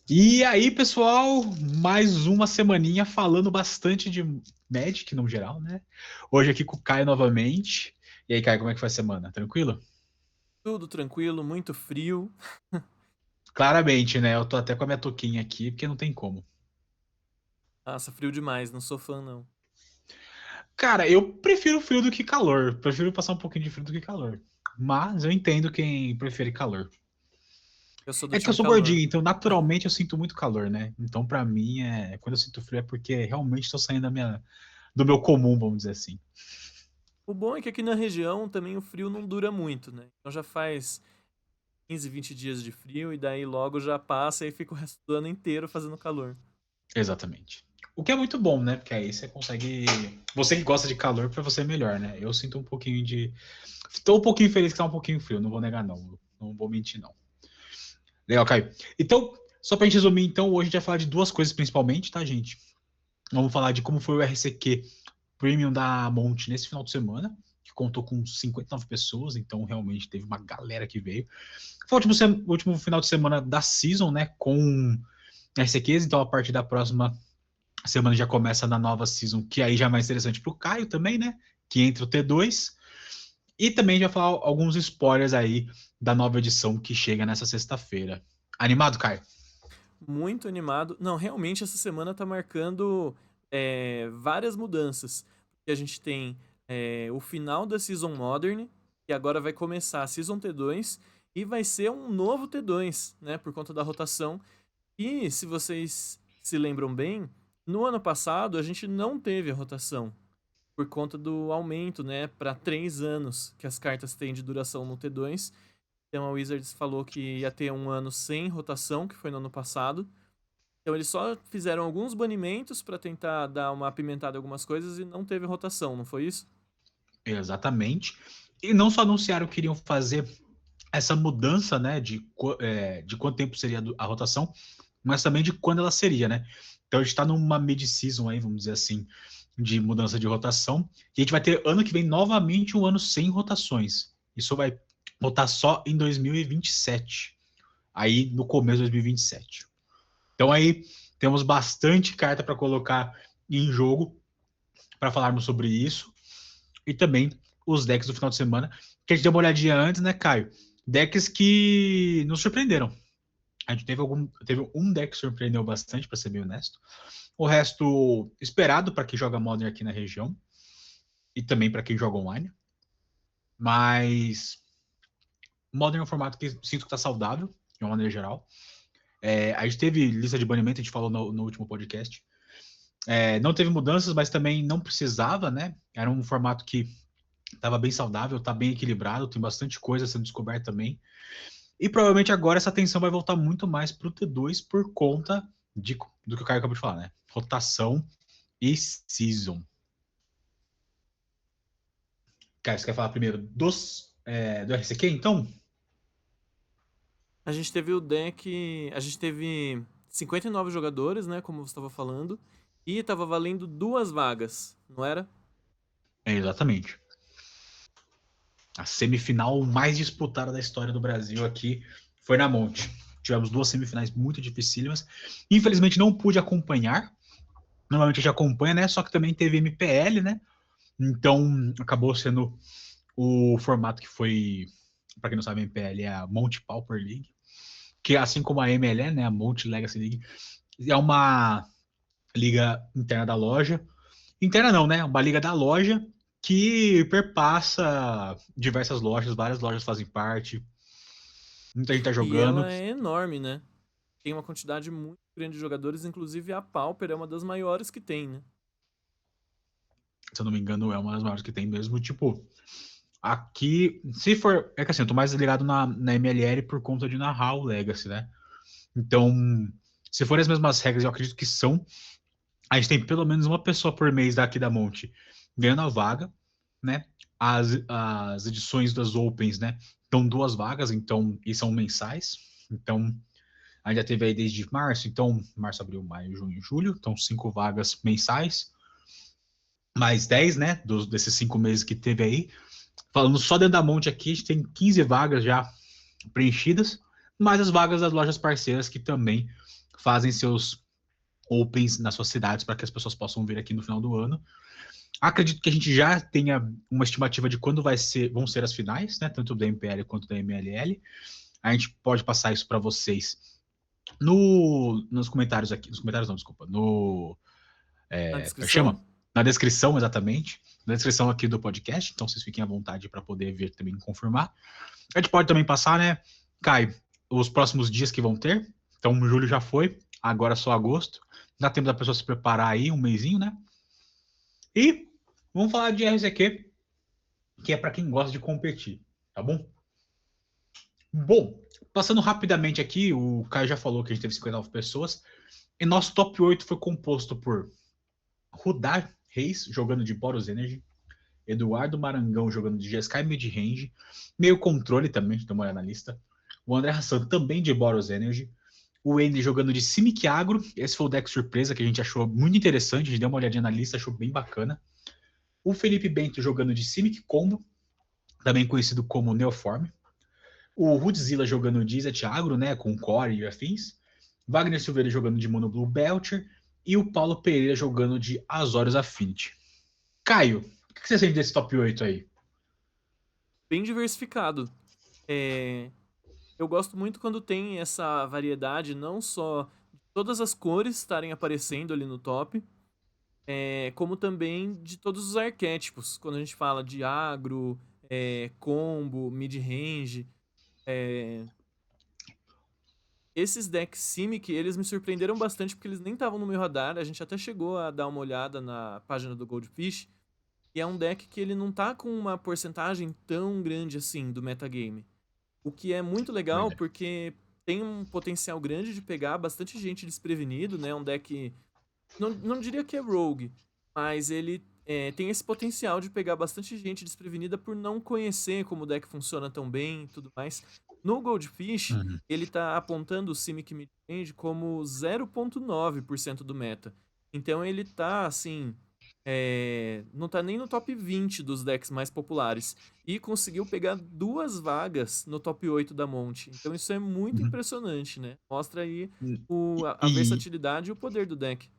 E aí, pessoal, mais uma semaninha falando bastante de Magic no geral, né? Hoje aqui com o Caio novamente. E aí, Caio, como é que foi a semana? Tranquilo? Tudo tranquilo, muito frio. Claramente, né? Eu tô até com a minha touquinha aqui, porque não tem como. Nossa, frio demais, não sou fã não. Cara, eu prefiro frio do que calor. Prefiro passar um pouquinho de frio do que calor. Mas eu entendo quem prefere calor. Eu sou do É que eu time sou calor. gordinho, então naturalmente eu sinto muito calor, né? Então, pra mim, quando eu sinto frio é porque realmente tô saindo do meu comum, vamos dizer assim. O bom é que aqui na região também o frio não dura muito, né? Então já faz 15, 20 dias de frio e daí logo já passa e fica o resto do ano inteiro fazendo calor. Exatamente. O que é muito bom, né? Porque aí você consegue. Você que gosta de calor, pra você é melhor, né? Eu sinto um pouquinho de. Tô um pouquinho feliz que tá um pouquinho frio, não vou negar, não. Não vou mentir, não. Legal, Caio. Então, só pra gente resumir, então, hoje a gente vai falar de duas coisas principalmente, tá, gente? Vamos falar de como foi o RCQ Premium da Monte nesse final de semana, que contou com 59 pessoas, então realmente teve uma galera que veio. Foi o último final de semana da Season, né? Com RCQs, então a partir da próxima a semana já começa na nova season, que aí já é mais interessante pro Caio também, né? Que entra o T2. E também já falar alguns spoilers aí da nova edição que chega nessa sexta-feira. Animado, Caio? Muito animado. Não, realmente essa semana tá marcando várias mudanças. Porque a gente tem o final da Season Modern, que agora vai começar a Season T2, e vai ser um novo T2, né? Por conta da rotação. E se vocês se lembram bem, no ano passado a gente não teve a rotação por conta do aumento, né, para 3 anos que as cartas têm de duração no T2. Então a Wizards falou que ia ter um ano sem rotação, que foi no ano passado. Então eles só fizeram alguns banimentos para tentar dar uma apimentada em algumas coisas e não teve rotação, não foi isso? Exatamente. E não só anunciaram que iriam fazer essa mudança, né, de quanto tempo seria a rotação, mas também de quando ela seria, né? Então a gente está numa mid-season aí, vamos dizer assim, de mudança de rotação. E a gente vai ter ano que vem novamente um ano sem rotações. Isso vai voltar só em 2027. Aí no começo de 2027. Então aí temos bastante carta para colocar em jogo para falarmos sobre isso. E também os decks do final de semana. Que a gente deu uma olhadinha antes, né, Caio? Decks que nos surpreenderam. A gente teve um deck que surpreendeu bastante, para ser bem honesto. O resto esperado para quem joga Modern aqui na região e também para quem joga online. Mas Modern é um formato que sinto que está saudável, de uma maneira geral. A gente teve lista de banimento, a gente falou no último podcast. Não teve mudanças, mas também não precisava, né? Era um formato que estava bem saudável, está bem equilibrado, tem bastante coisa sendo descoberta também. E provavelmente agora essa atenção vai voltar muito mais para o T2 por conta do que o Caio acabou de falar, né? Rotação e season. Cara, você quer falar primeiro do RCQ, então? A gente teve o deck, a gente teve 59 jogadores, né, como você estava falando, e estava valendo duas vagas, não era? Exatamente. A semifinal mais disputada da história do Brasil aqui foi na Monte. Tivemos duas semifinais muito dificílimas. Infelizmente não pude acompanhar. Normalmente a gente acompanha, né? Só que também teve MPL, né? Então acabou sendo o formato que foi, para quem não sabe, a MPL é a Monte Pauper League, que assim como a MLE, né, a Monte Legacy League, é uma liga interna da loja. Interna não, né? Uma liga da loja que perpassa diversas lojas, várias lojas fazem parte, muita gente tá E jogando. ela é enorme, né? Tem uma quantidade muito grande de jogadores, inclusive a Pauper é uma das maiores que tem, né? Se eu não me engano, é uma das maiores que tem mesmo. Tipo, aqui, se for. É que assim, eu tô mais ligado na MLL por conta de narrar o Legacy, né? Então, se forem as mesmas regras, eu acredito que são. A gente tem pelo menos uma pessoa por mês daqui da Monte ganhando a vaga, né? As edições das Opens, né? Dão duas vagas, então, e são mensais. Então, a gente já teve aí desde março, então, março, abril, maio, junho e julho, então 5 vagas mensais, mais 10, né? Desses 5 meses que teve aí. Falando só dentro da Monte aqui, a gente tem 15 vagas já preenchidas, mais as vagas das lojas parceiras que também fazem seus opens nas suas cidades para que as pessoas possam vir aqui no final do ano. Acredito que a gente já tenha uma estimativa de quando vão ser as finais, né? Tanto da MPL quanto da MLL. A gente pode passar isso para vocês nos comentários aqui. Nos comentários não, desculpa. Na Como descrição. chama? Na descrição, exatamente. Na descrição aqui do podcast. Então vocês fiquem à vontade para poder ver também confirmar. A gente pode também passar, né, Caio, os próximos dias que vão ter. Então julho já foi, agora só agosto. Dá tempo da pessoa se preparar aí, um mêsinho, né? E vamos falar de RZQ, que é para quem gosta de competir, tá bom? Bom, passando rapidamente aqui, o Caio já falou que a gente teve 59 pessoas, e nosso top 8 foi composto por Rudar Reis, jogando de Boros Energy, Eduardo Marangão, jogando de GSK Mid-Range, meio controle também, dá uma olhada na lista, o André Hassan, também de Boros Energy, o Andy jogando de Simic Agro, esse foi o deck surpresa que a gente achou muito interessante, a gente deu uma olhadinha na lista, achou bem bacana. O Felipe Bento jogando de Simic Combo, também conhecido como Neoform. O Rudzilla jogando de Zet Agro, né, com Core e afins. Wagner Silveira jogando de Mono Blue Belcher. E o Paulo Pereira jogando de Azorius Affinity. Caio, o que você sente desse top 8 aí? Bem diversificado. Eu gosto muito quando tem essa variedade, não só de todas as cores estarem aparecendo ali no top, como também de todos os arquétipos. Quando a gente fala de agro, combo, mid-range. Esses decks Simic, eles me surpreenderam bastante porque eles nem estavam no meu radar. A gente até chegou a dar uma olhada na página do Goldfish. E é um deck que ele não tá com uma porcentagem tão grande assim do metagame. O que é muito legal porque tem um potencial grande de pegar bastante gente desprevenido, né? Um deck. Não diria que é rogue, mas ele tem esse potencial de pegar bastante gente desprevenida por não conhecer como o deck funciona tão bem e tudo mais. No Goldfish, ele tá apontando o Simic Midrange como 0,9% do meta. Então ele tá assim. Não tá nem no top 20 dos decks mais populares. E conseguiu pegar 2 vagas no top 8 da Monte. Então isso é muito impressionante, né? Mostra aí a versatilidade e o poder do deck.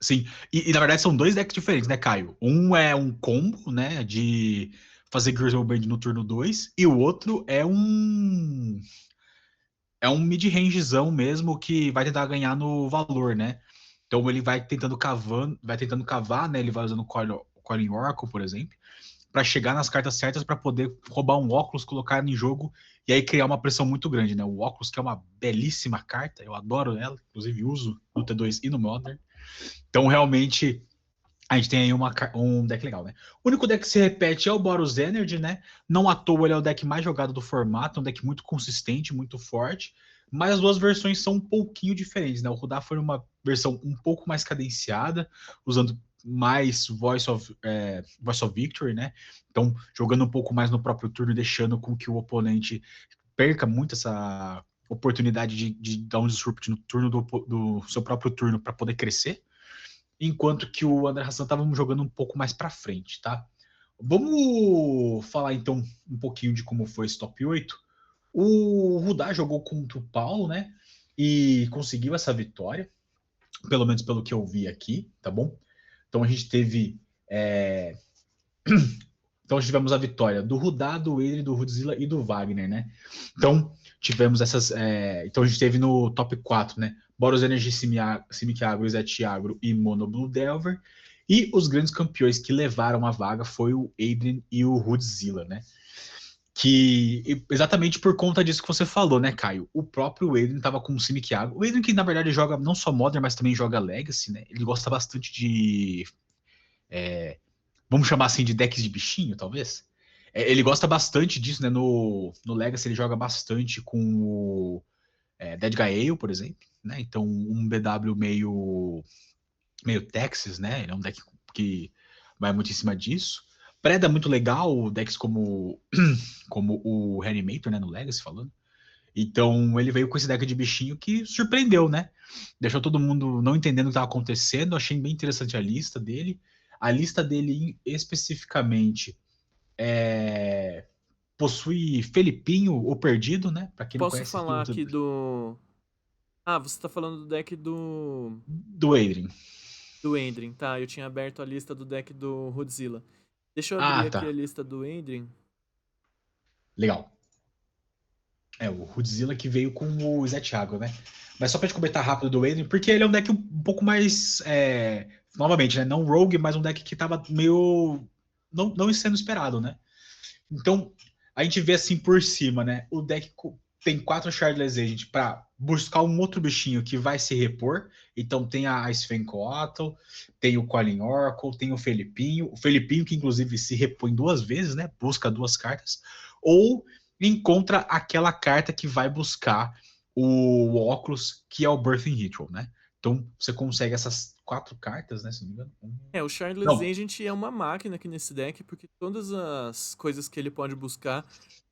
Sim, e na verdade são 2 decks diferentes, né, Caio? Um é um combo, né, de fazer Grizzle Band no turno 2, e o outro é um mid-rangezão mesmo que vai tentar ganhar no valor, né? Então ele vai tentando cavar, né? Ele vai usando o Coiling Oracle, por exemplo, para chegar nas cartas certas para poder roubar um óculos, colocar em jogo e aí criar uma pressão muito grande, né? O óculos, que é uma belíssima carta, eu adoro ela, inclusive uso no T2 e no Modern. Então realmente a gente tem aí um deck legal, né? O único deck que se repete é o Boros Energy, né? Não à toa ele é o deck mais jogado do formato, um deck muito consistente, muito forte, mas as duas versões são um pouquinho diferentes, né? O Rudá foi uma versão um pouco mais cadenciada, usando mais Voice of Victory, né? Então, jogando um pouco mais no próprio turno, deixando com que o oponente perca muito essa oportunidade de dar um disrupt no turno do seu próprio turno para poder crescer, enquanto que o André Hassan estava jogando um pouco mais para frente, tá? Vamos falar então um pouquinho de como foi esse top 8. O Rudá jogou contra o Paulo, né? E conseguiu essa vitória, pelo menos pelo que eu vi aqui, tá bom? Então a gente teve. Então tivemos a vitória do Rudá, do Adri, do Rudzilla e do Wagner, né? Então tivemos essas. Então a gente teve no top 4, né? Boros Energy, Simic Agro, Zet Agro e Mono Blue Delver. E os grandes campeões que levaram a vaga foi o Adrian e o Rudzilla, né? Que exatamente por conta disso que você falou, né, Caio? O próprio Adrian estava com o Simic Agro. O Adrian que na verdade joga não só Modern, mas também joga Legacy, né? Ele gosta bastante de vamos chamar assim de decks de bichinho, talvez. Ele gosta bastante disso, né? No Legacy ele joga bastante com o Dead Gale, por exemplo, né? Então um BW meio Texas, né? Ele é um deck que vai muito em cima disso. Preda muito legal, decks como o Reanimator, né? No Legacy falando. Então ele veio com esse deck de bichinho que surpreendeu, né? Deixou todo mundo não entendendo o que estava acontecendo. Achei bem interessante a lista dele. A lista dele especificamente possui Felipinho, o Perdido, né? Para quem não Posso conhece aqui, falar aqui do Ah, você tá falando do deck Do Adrien. do Endrin, tá? Eu tinha aberto a lista do deck do Rootzilla. Deixa eu abrir Ah, aqui a tá. lista do Endrin. Legal. É, o Rootzilla que veio com o Zé Thiago, né? Mas só pra gente comentar rápido do Adrien, porque ele é um deck um pouco mais. Novamente, né? Não rogue, mas um deck que tava meio. Não sendo esperado, né? Então, a gente vê assim por cima, né? O deck tem 4 Shardless Agent para buscar um outro bichinho que vai se repor. Então tem a Svencoatl, tem o Colin Oracle, tem o Felipinho. O Felipinho que inclusive se repõe 2 vezes, né? Busca 2 cartas. Ou encontra aquela carta que vai buscar o óculos, que é o Birthing Ritual, né? Então você consegue essas 4 cartas, né? Se não me engano. É, o Shardless Não, Agent é uma máquina aqui nesse deck, porque todas as coisas que ele pode buscar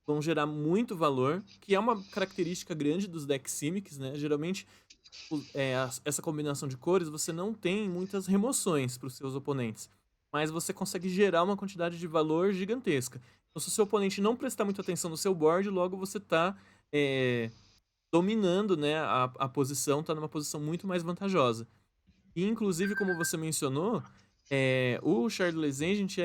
vão gerar muito valor, que é uma característica grande dos decks Simics, né? Geralmente, essa combinação de cores, você não tem muitas remoções para os seus oponentes, mas você consegue gerar uma quantidade de valor gigantesca. Então, se o seu oponente não prestar muita atenção no seu board, logo você está dominando, né, a posição, está numa posição muito mais vantajosa. E, inclusive, como você mencionou, o Shardless Agent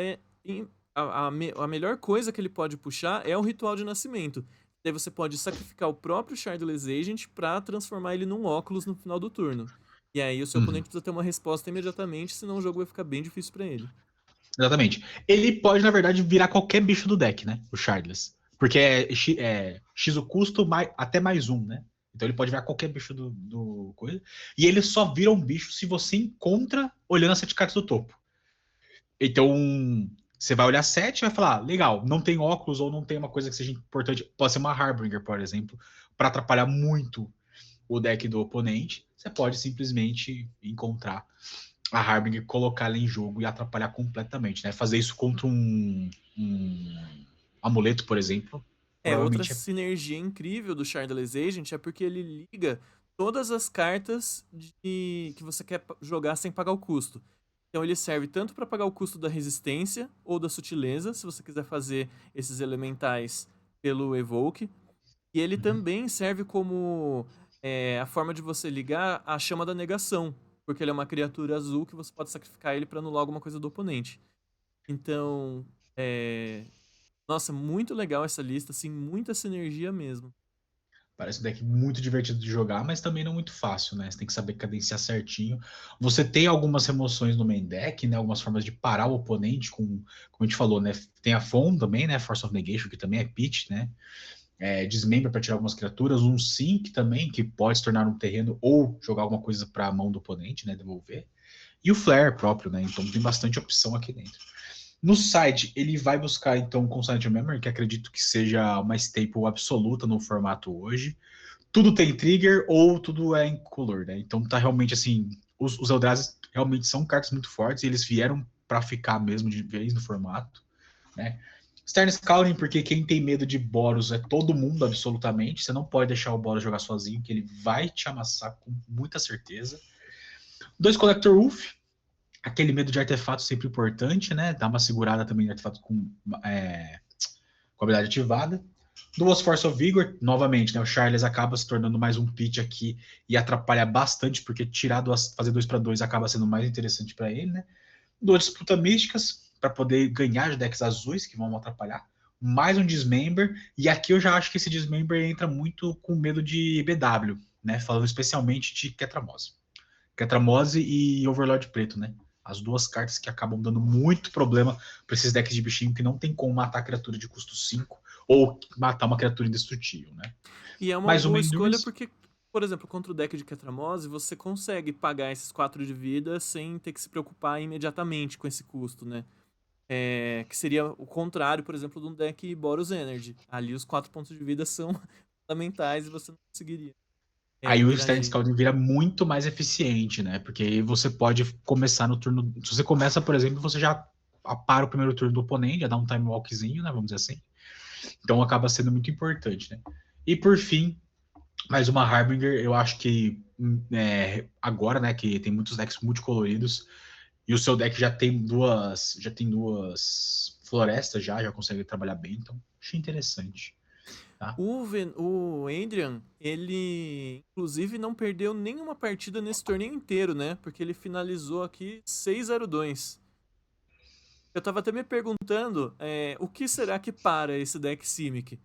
a melhor coisa que ele pode puxar é o Ritual de Nascimento. Daí você pode sacrificar o próprio Shardless Agent para transformar ele num óculos no final do turno. E aí o seu uhum. oponente precisa ter uma resposta imediatamente, senão o jogo vai ficar bem difícil para ele. Exatamente. Ele pode, na verdade, virar qualquer bicho do deck, né? O Shardless. Porque é X o custo até mais um, né? Então ele pode virar qualquer bicho do coisa. E ele só vira um bicho se você encontra olhando as 7 cartas do topo. Então, você vai olhar 7 e vai falar: legal, não tem óculos ou não tem uma coisa que seja importante. Pode ser uma Harbinger, por exemplo, para atrapalhar muito o deck do oponente. Você pode simplesmente encontrar a Harbinger, colocar ela em jogo e atrapalhar completamente, né? Fazer isso contra um amuleto, por exemplo, Outra provavelmente é. sinergia incrível do Shardless Agent é porque ele liga todas as cartas que você quer jogar sem pagar o custo. Então ele serve tanto para pagar o custo da resistência ou da sutileza, se você quiser fazer esses elementais pelo Evoke. E ele Uhum. também serve como a forma de você ligar a chama da negação, porque ele é uma criatura azul que você pode sacrificar ele para anular alguma coisa do oponente. Então, nossa, muito legal essa lista, assim, muita sinergia mesmo. Parece um deck muito divertido de jogar, mas também não muito fácil, né? Você tem que saber cadenciar certinho. Você tem algumas remoções no main deck, né? Algumas formas de parar o oponente, como a gente falou, né? Tem a FON também, né? Force of Negation, que também é pitch, né? Desmembra para tirar algumas criaturas, um Sync também, que pode se tornar um terreno ou jogar alguma coisa para a mão do oponente, né? Devolver. E o Flare próprio, né? Então tem bastante opção aqui dentro. No site, ele vai buscar, então, Constant Memory, que acredito que seja uma staple absoluta no formato hoje. Tudo tem trigger ou tudo é incolor, né? Então tá realmente assim, os Eldrazi realmente são cartas muito fortes e eles vieram para ficar mesmo de vez no formato, né? Stern Scouting, porque quem tem medo de Boros é todo mundo, absolutamente. Você não pode deixar o Boros jogar sozinho, que ele vai te amassar com muita certeza. 2 Collector Wolf, aquele medo de artefato sempre importante, né? Dá uma segurada também de artefato com habilidade ativada. 2 Force of Vigor, novamente, né? O Charles acaba se tornando mais um pitch aqui e atrapalha bastante, porque fazer 2/2 acaba sendo mais interessante para ele, né? 2 Disputa Místicas, para poder ganhar de decks azuis, que vão atrapalhar. Mais um Dismember, e aqui eu já acho que esse Dismember entra muito com medo de BW, né? Falando especialmente de Ketramose. Ketramose e Overlord Preto, né? As 2 cartas que acabam dando muito problema para esses decks de bichinho que não tem como matar criatura de custo 5 ou matar uma criatura indestrutível, né? E é uma Mais uma boa escolha Endurance. porque, por exemplo, contra o deck de Ketramose, você consegue pagar esses 4 de vida sem ter que se preocupar imediatamente com esse custo, né? Que seria o contrário, por exemplo, de um deck Boros Energy. Ali os 4 pontos de vida são fundamentais e você não conseguiria Aí o Stern interagir. Scouting vira muito mais eficiente, né? Porque aí você pode começar no turno. Se você começa, por exemplo, você já para o primeiro turno do oponente, já dá um time walkzinho, né? Vamos dizer assim. Então acaba sendo muito importante, né? E por fim, mais uma Harbinger, eu acho que agora, né, que tem muitos decks multicoloridos, e o seu deck já tem duas florestas já consegue trabalhar bem, então achei interessante. tá? O Adrian, ele inclusive não perdeu nenhuma partida nesse torneio inteiro, né? Porque ele finalizou aqui 6-0-2. Eu tava até me perguntando o que será que para esse deck Simic?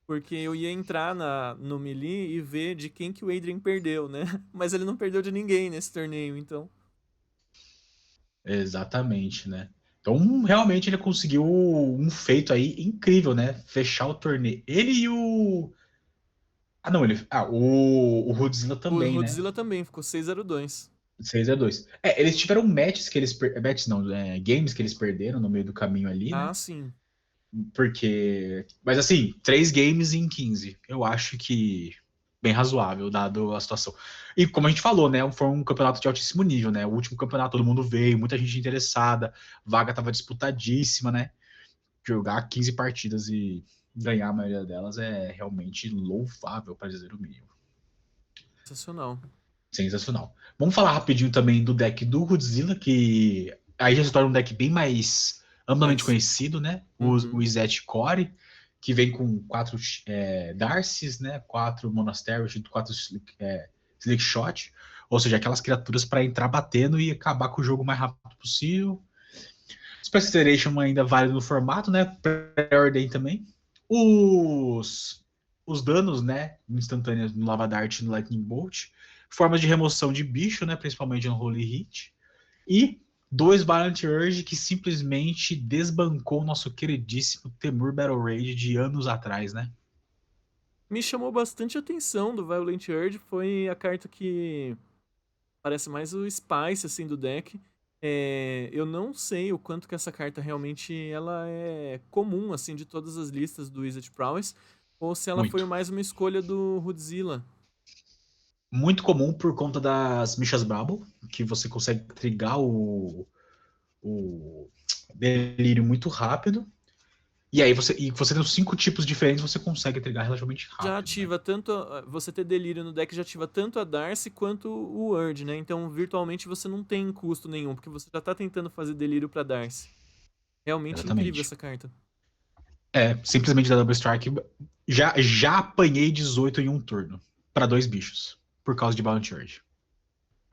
Porque eu ia entrar no Melee e ver de quem que o Adrian perdeu, né? Mas ele não perdeu de ninguém nesse torneio, então. Exatamente, né? Então, realmente ele conseguiu um feito aí incrível, né? Fechar o torneio. Ele e o. Ah, não, ele. Ah, o Rudzilla O também, né? Godzilla também ficou 6-0-2. 6-2. É, eles tiveram matches que eles. Matches não, games que eles perderam no meio do caminho ali, Ah, né? sim. Porque. Mas assim, 3 games em 15. Eu acho que. Bem razoável, dado a situação. E como a gente falou, né? Foi um campeonato de altíssimo nível, né? O último campeonato todo mundo veio, muita gente interessada, vaga tava disputadíssima, né? Jogar 15 partidas e ganhar a maioria delas é realmente louvável, para dizer o mínimo. Sensacional. Sensacional. Vamos falar rapidinho também do deck do Godzilla, que aí já se torna um deck bem mais amplamente Mas. conhecido, né? O Uhum. Izet Core, que vem com 4 Darcies, né? 4 Monasteries e 4 Slick Shot, ou seja, aquelas criaturas para entrar batendo e acabar com o jogo o mais rápido possível. Space Federation ainda vale no formato, né? Preordem também. Os danos, né? Instantâneos no Lava Dart e no Lightning Bolt. Formas de remoção de bicho, né? Principalmente no Holy Hit. E 2 Valiant Urge que simplesmente desbancou o nosso queridíssimo Temur Battle Rage de anos atrás, né? Me chamou bastante atenção do Violent Urge. Foi a carta que parece mais o Spice, assim, do deck. Eu não sei o quanto que essa carta realmente ela é comum, assim, de todas as listas do Wizard Prowess, ou se ela foi Muito. mais uma escolha do Rudzilla. Muito comum por conta das Mishas Brabo, que você consegue trigar o delírio muito rápido. E você tendo 5 tipos diferentes, você consegue entregar relativamente Já rápido, né? ativa tanto. Você ter delírio no deck já ativa tanto a Darcy quanto o Urge, né? Então, virtualmente, você não tem custo nenhum, porque você já tá tentando fazer delírio pra Darcy. Realmente incrível Exatamente. essa carta. Simplesmente da Double Strike. Já apanhei 18 em um turno. Para 2 bichos. Por causa de Bounty Urge.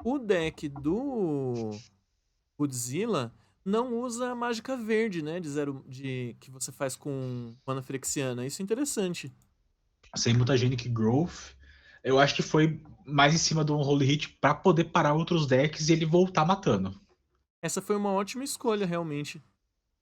O deck do Godzilla não usa a mágica verde, né? Que você faz com mana Phyrexiana. Isso é interessante. Sem Mutagenic Growth. Eu acho que foi mais em cima do Holy Hit para poder parar outros decks e ele voltar matando. Essa foi uma ótima escolha, realmente.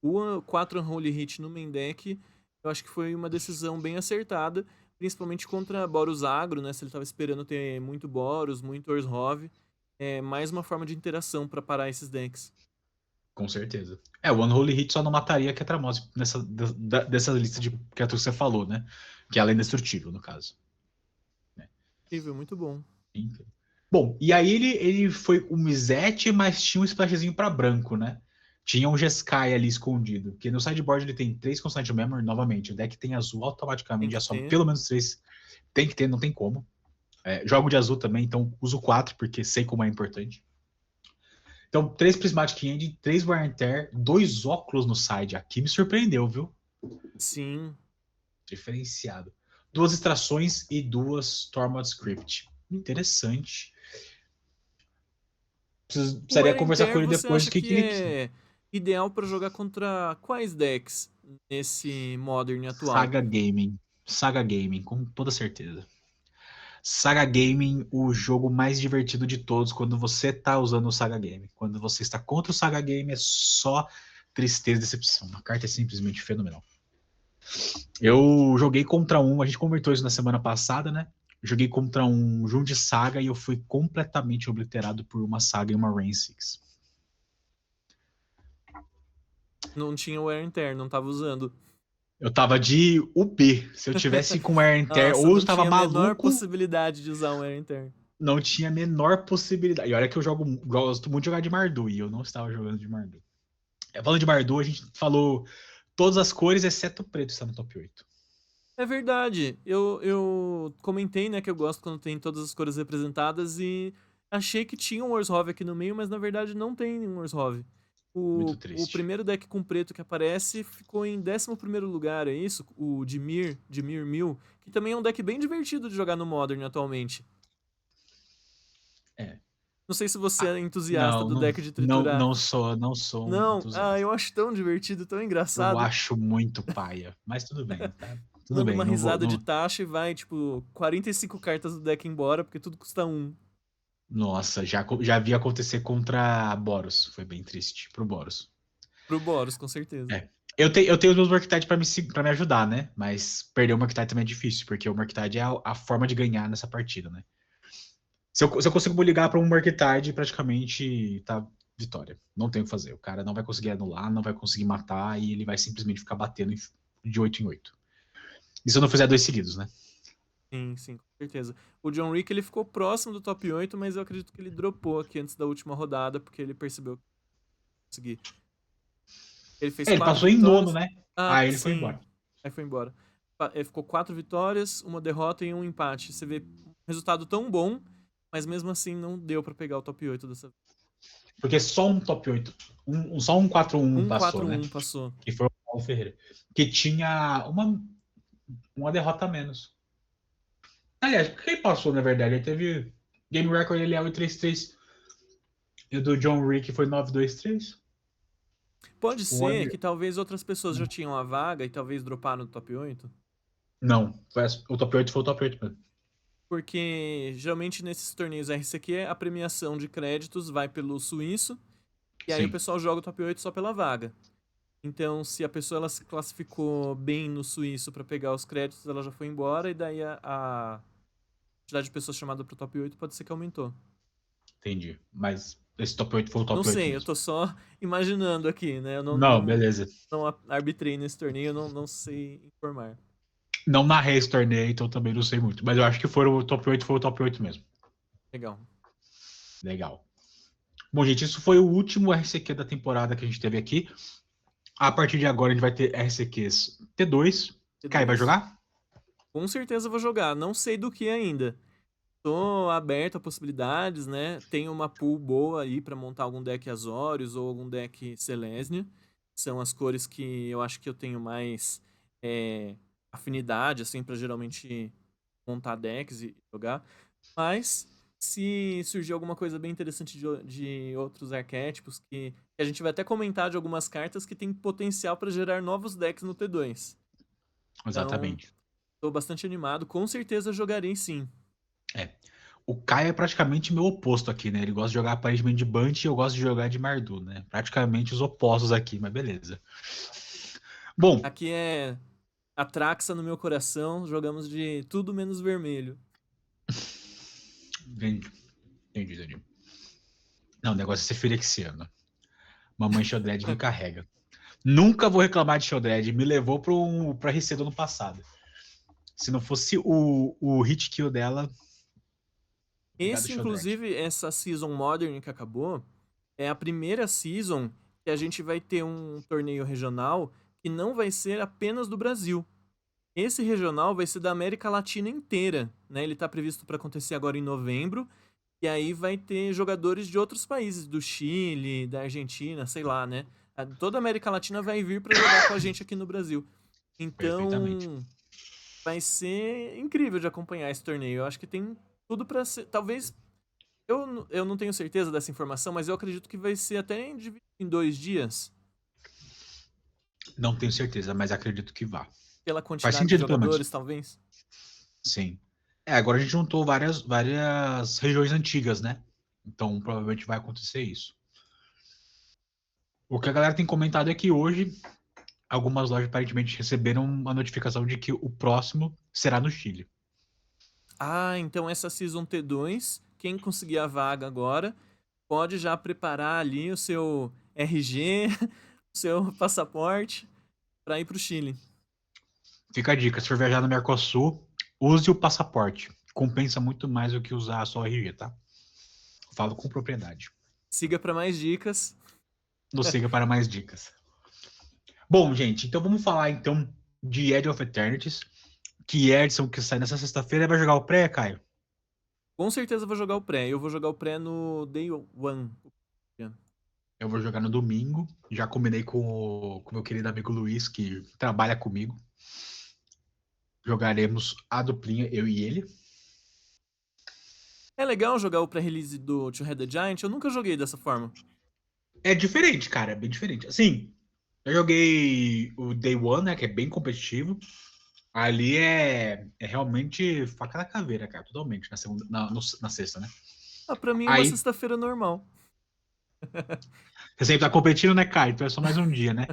O 4 Unholy Hit no main deck, eu acho que foi uma decisão bem acertada, principalmente contra Boros Agro, né? Se ele estava esperando ter muito Boros, muito Orzhov. É mais uma forma de interação para parar esses decks. Com certeza. O Unholy Hit só não mataria a Ketramose dessa lista de criaturas que você falou, né? Que ela é indestrutível, no caso. Né? Incrível, muito bom. Bom, e aí ele foi o Mizete, mas tinha um splashzinho para branco, né? Tinha um Jeskai ali escondido. Porque no sideboard ele tem 3 Constant Memory, novamente. O deck tem azul, Tem automaticamente já que sobe ter. pelo menos 3. Tem que ter, não tem como. Jogo de azul também, então uso 4, porque sei como é importante. Então, 3 Prismatic End, 3 Wear and Tear, 2 óculos no side. Aqui me surpreendeu, viu? Sim. Diferenciado. 2 extrações e 2 Tormod Script. Interessante. O Precisaria Wear and conversar com Tear ele você depois acha o que, que que ele. é ideal para jogar contra quais decks nesse Modern atual? Saga Gaming. Saga Gaming, com toda certeza. Saga Gaming, o jogo mais divertido de todos quando você tá usando o Saga Game. Quando você está contra o Saga Game, é só tristeza e decepção. A carta é simplesmente fenomenal. Eu joguei contra a gente convertou isso na semana passada, né? Joguei contra um Jund Saga e eu fui completamente obliterado por uma Saga e uma Rain 6. Não tinha o Wear and Tear, não tava usando. Eu tava de UP. Se eu tivesse com Wear and Tear, Nossa, ou não eu tava tinha a menor maluco, possibilidade de usar um Wear and Tear. não tinha a menor possibilidade. E olha que eu gosto muito de jogar de Mardu, e eu não estava jogando de Mardu. Falando de Mardu, a gente falou todas as cores, exceto o preto, está no top 8. É verdade. Eu comentei, né, que eu gosto quando tem todas as cores representadas e achei que tinha um Orzhov aqui no meio, mas na verdade não tem nenhum Orzhov. Muito O triste. primeiro deck com preto que aparece ficou em 11º lugar, é isso? O Dimir Mill, que também é um deck bem divertido de jogar no Modern atualmente. É. Não sei se você Ah, é entusiasta não, do não, deck de não, triturar. não sou um Não, eu entusiasta. acho tão divertido, tão Eu engraçado. acho muito paia, mas tudo bem, tá? Tudo Manda bem, uma não vou, risada de não. taxa e vai, tipo, 45 cartas do deck embora, porque tudo custa 1. Nossa, já vi acontecer contra Boros. Foi bem triste pro Boros. Pro Boros, com certeza. É. Eu tenho os meus Murktide pra me ajudar, né? Mas perder o Murktide também é difícil, porque o Murktide é a forma de ganhar nessa partida, né? Se eu consigo ligar pra um Murktide, praticamente tá vitória. Não tem o que fazer. O cara não vai conseguir anular, não vai conseguir matar e ele vai simplesmente ficar batendo de 8 em 8. E se eu não fizer dois seguidos, né? Sim, sim, com certeza. O John Wick, ele ficou próximo do top 8, mas eu acredito que ele dropou aqui antes da última rodada, porque ele percebeu que conseguir. Ele fez Ele 4 passou em nono, vitórias. né? Ah, Aí ele foi sim. embora. Aí foi embora. Ele ficou 4 vitórias, uma derrota e um empate. Você vê um resultado tão bom, mas mesmo assim não deu pra pegar o top 8 dessa vez. Porque só um top 8, só um 4-1 passou, né? 1-4-1 passou. Que foi o Paulo Ferreira. Que tinha uma derrota a menos. Aliás, quem passou, na verdade? Ele teve. Game Record ele é 8-3-3. E o do John Rick foi 9-2-3. Pode O ser Under. que talvez outras pessoas já tinham a vaga e talvez droparam do top 8. Não, o top 8 foi o top 8 mesmo. Porque geralmente nesses torneios RCQ a premiação de créditos vai pelo suíço e aí o Sim, pessoal joga o top 8 só pela vaga. Então, se a pessoa ela se classificou bem no suíço para pegar os créditos, ela já foi embora e daí a quantidade de pessoas chamadas pro top 8 pode ser que aumentou. entendi. Mas esse top 8 foi o Não top 8 sei, eu mesmo. tô só imaginando aqui, né? Eu Não, beleza. não arbitrei nesse torneio, eu não sei informar. Não narrei esse torneio, então também não sei muito. Mas eu acho que o top 8 foi o top 8 mesmo. Legal. Legal. Bom, gente, isso foi o último RCQ da temporada que a gente teve aqui. A partir de agora a gente vai ter RCQs T2. Kai, vai T2. jogar? Com certeza eu vou jogar, não sei do que ainda. Tô aberto a possibilidades, né? Tenho uma pool boa aí pra montar algum deck Azorius ou algum deck Selesnya. São as cores que eu acho que eu tenho mais afinidade, assim, pra geralmente montar decks e jogar. Mas se surgir alguma coisa bem interessante de outros arquétipos, que a gente vai até comentar de algumas cartas que tem potencial pra gerar novos decks no T2. Então, Exatamente. tô bastante animado. Com certeza jogarei sim. É. O Kai é praticamente meu oposto aqui, né? Ele gosta de jogar aparentemente de Bunt e eu gosto de jogar de Mardu, né? Praticamente os opostos aqui, mas beleza. Bom, Aqui é Atraxa no meu coração, jogamos de tudo menos vermelho. entendi, entendi. Não, o negócio é ser firexiano. Mamãe Sheldred me carrega. Nunca vou reclamar de Sheldred. Me levou pra RC do ano passado. Se não fosse o hit kill dela, obrigado, Esse, Sheldred. inclusive, essa Season Modern que acabou, é a primeira Season que a gente vai ter um torneio regional que não vai ser apenas do Brasil. Esse regional vai ser da América Latina inteira, né? Ele está previsto para acontecer agora em novembro, e aí vai ter jogadores de outros países, do Chile, da Argentina, sei lá, né? Toda a América Latina vai vir para jogar com a gente aqui no Brasil. Perfeitamente. Então, vai ser incrível de acompanhar esse torneio. Eu acho que tem tudo para ser. Talvez. Eu não tenho certeza dessa informação, mas eu acredito que vai ser até dividido em 2 dias, Não tenho certeza, mas acredito que vá. pela Faz quantidade de sentido, pelo menos. jogadores, talvez. Sim. Agora a gente juntou várias regiões antigas, né? Então provavelmente vai acontecer isso. O que a galera tem comentado é que hoje algumas lojas aparentemente receberam uma notificação de que o próximo será no Chile. Ah, então essa Season T2, quem conseguir a vaga agora, pode já preparar ali o seu RG, o seu passaporte para ir para o Chile. Fica a dica, se for viajar no Mercosul, use o passaporte. Compensa muito mais do que usar só o RG, tá? Falo com propriedade. Siga para mais dicas. Nos siga para mais dicas. Bom, gente, então vamos falar então de Edge of Eternities, que é a edição que sai nessa sexta-feira. Vai jogar o pré, Caio? Com certeza vou jogar o pré. Eu vou jogar o pré no Day One. Eu vou jogar no domingo. Já combinei com o meu querido amigo Luiz, que trabalha comigo. Jogaremos a duplinha, eu e ele. É legal jogar o pré-release do Two-Headed Giant? Eu nunca joguei dessa forma. É diferente, cara, é bem diferente. Assim, eu joguei o Day One, né, que é bem competitivo. Ali é realmente faca na caveira, cara, totalmente, na segunda, na sexta, né? Ah, pra mim é uma Aí, sexta-feira normal. você sempre tá competindo, né, cara? Então é só mais um dia, né?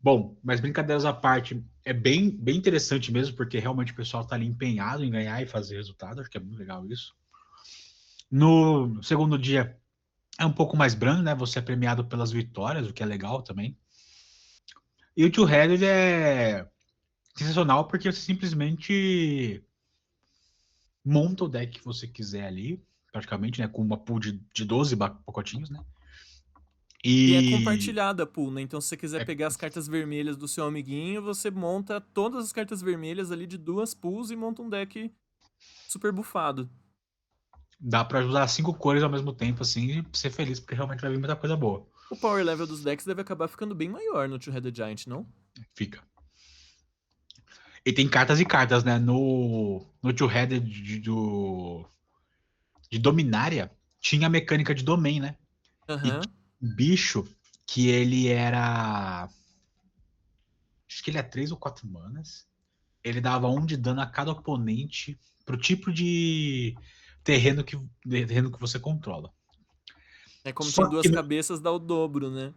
Bom, mas brincadeiras à parte, é bem interessante mesmo, porque realmente o pessoal tá ali empenhado em ganhar e fazer resultado, acho que é muito legal isso. No segundo dia é um pouco mais brando, né? Você é premiado pelas vitórias, o que é legal também. E o Two-Headed é sensacional porque você simplesmente monta o deck que você quiser ali, praticamente, né? Com uma pool de 12 pacotinhos, né? E é E compartilhada a pool, né? Então, se você quiser é- pegar as cartas vermelhas do seu amiguinho, você monta todas as cartas vermelhas ali de duas pools e monta um deck super bufado. dá pra usar 5 cores ao mesmo tempo, assim, e ser feliz, porque realmente vai vir muita coisa boa. O power level dos decks deve acabar ficando bem maior no Two-Headed Giant, não? Fica. E tem cartas e cartas, né? No Two-Headed de Dominária, tinha a mecânica de Domain, né? E Aham. um bicho que ele era. Acho que ele é 3 ou 4 manas. Ele dava 1 de dano a cada oponente pro tipo de terreno que você controla. É como tem Só que duas cabeças, dá o dobro, né?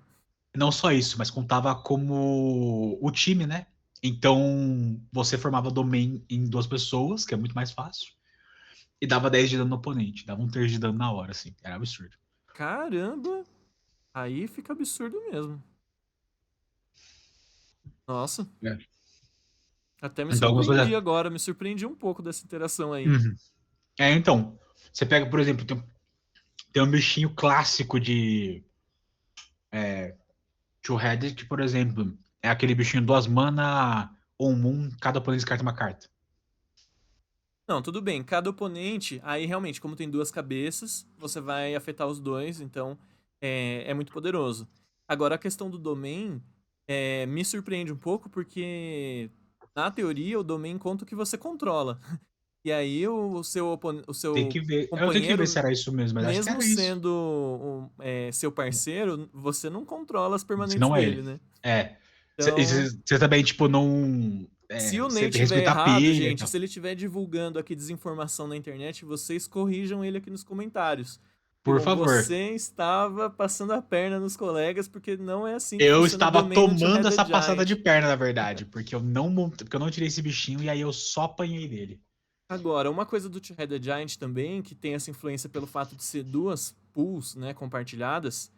não só isso, mas contava como o time, né? Então você formava domain em 2 pessoas, que é muito mais fácil, e dava 10 de dano no oponente, dava 1/3 de dano na hora, assim. Era absurdo. Caramba! Aí fica absurdo mesmo. Nossa, É. até me Então, algumas surpreendi coisas. agora, me surpreendi um pouco dessa interação aí. Uhum. Então, você pega, por exemplo, tem um bichinho clássico de Two-Headed, que, por exemplo, é aquele bichinho 2 mana, 1/1, cada oponente descarta uma carta. Não, tudo bem. Cada oponente, aí realmente, como tem duas cabeças, você vai afetar os dois, então é muito poderoso. Agora, a questão do domain me surpreende um pouco, porque na teoria o domain conta o que você controla. E aí o Tem seu que ver. Eu tenho que ver se companheiro, era isso mesmo, mas acho que mesmo era isso. sendo seu parceiro, você não controla as Se permanentes não é dele, ele. né? É. Então, Você também, tipo, não. se o Você Ney tiver respeita a errado, pilha e gente, tal. se ele estiver divulgando aqui desinformação na internet, vocês corrijam ele aqui nos comentários. Por Digam, favor. você estava passando a perna nos colegas, porque não é assim que Eu funciona estava domain no tomando Two-Headed essa passada de Giant. perna, na verdade, porque eu não tirei esse bichinho e aí eu só apanhei dele. Agora, uma coisa do Two-Headed Giant também, que tem essa influência pelo fato de ser duas pools, né, compartilhadas,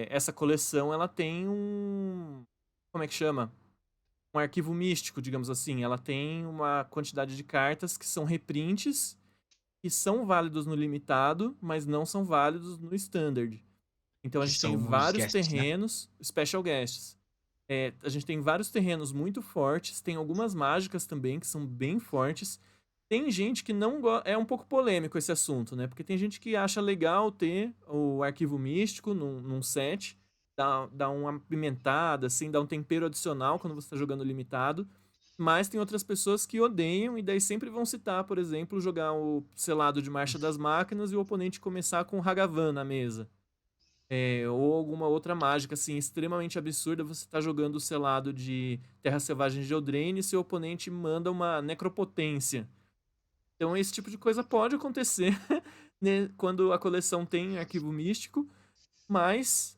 essa coleção, ela tem um... Como é que chama? Um arquivo místico, digamos assim. Ela tem uma quantidade de cartas que são reprints que são válidos no limitado, mas não são válidos no standard. Então a Que gente tem são os vários guests, né? terrenos, special guests. A gente tem vários terrenos muito fortes, tem algumas mágicas também que são bem fortes. Tem gente que não gosta. É um pouco polêmico esse assunto, né? Porque tem gente que acha legal ter o arquivo místico num set, dá uma pimentada, assim, dá um tempero adicional quando você está jogando limitado. Mas tem outras pessoas que odeiam e daí sempre vão citar, por exemplo, jogar o selado de Marcha das Máquinas e o oponente começar com Hagavan na mesa. Ou alguma outra mágica, assim, extremamente absurda. Você tá jogando o selado de Terra Selvagem de Eldraine e seu oponente manda uma Necropotência. Então esse tipo de coisa pode acontecer né, quando a coleção tem arquivo místico, mas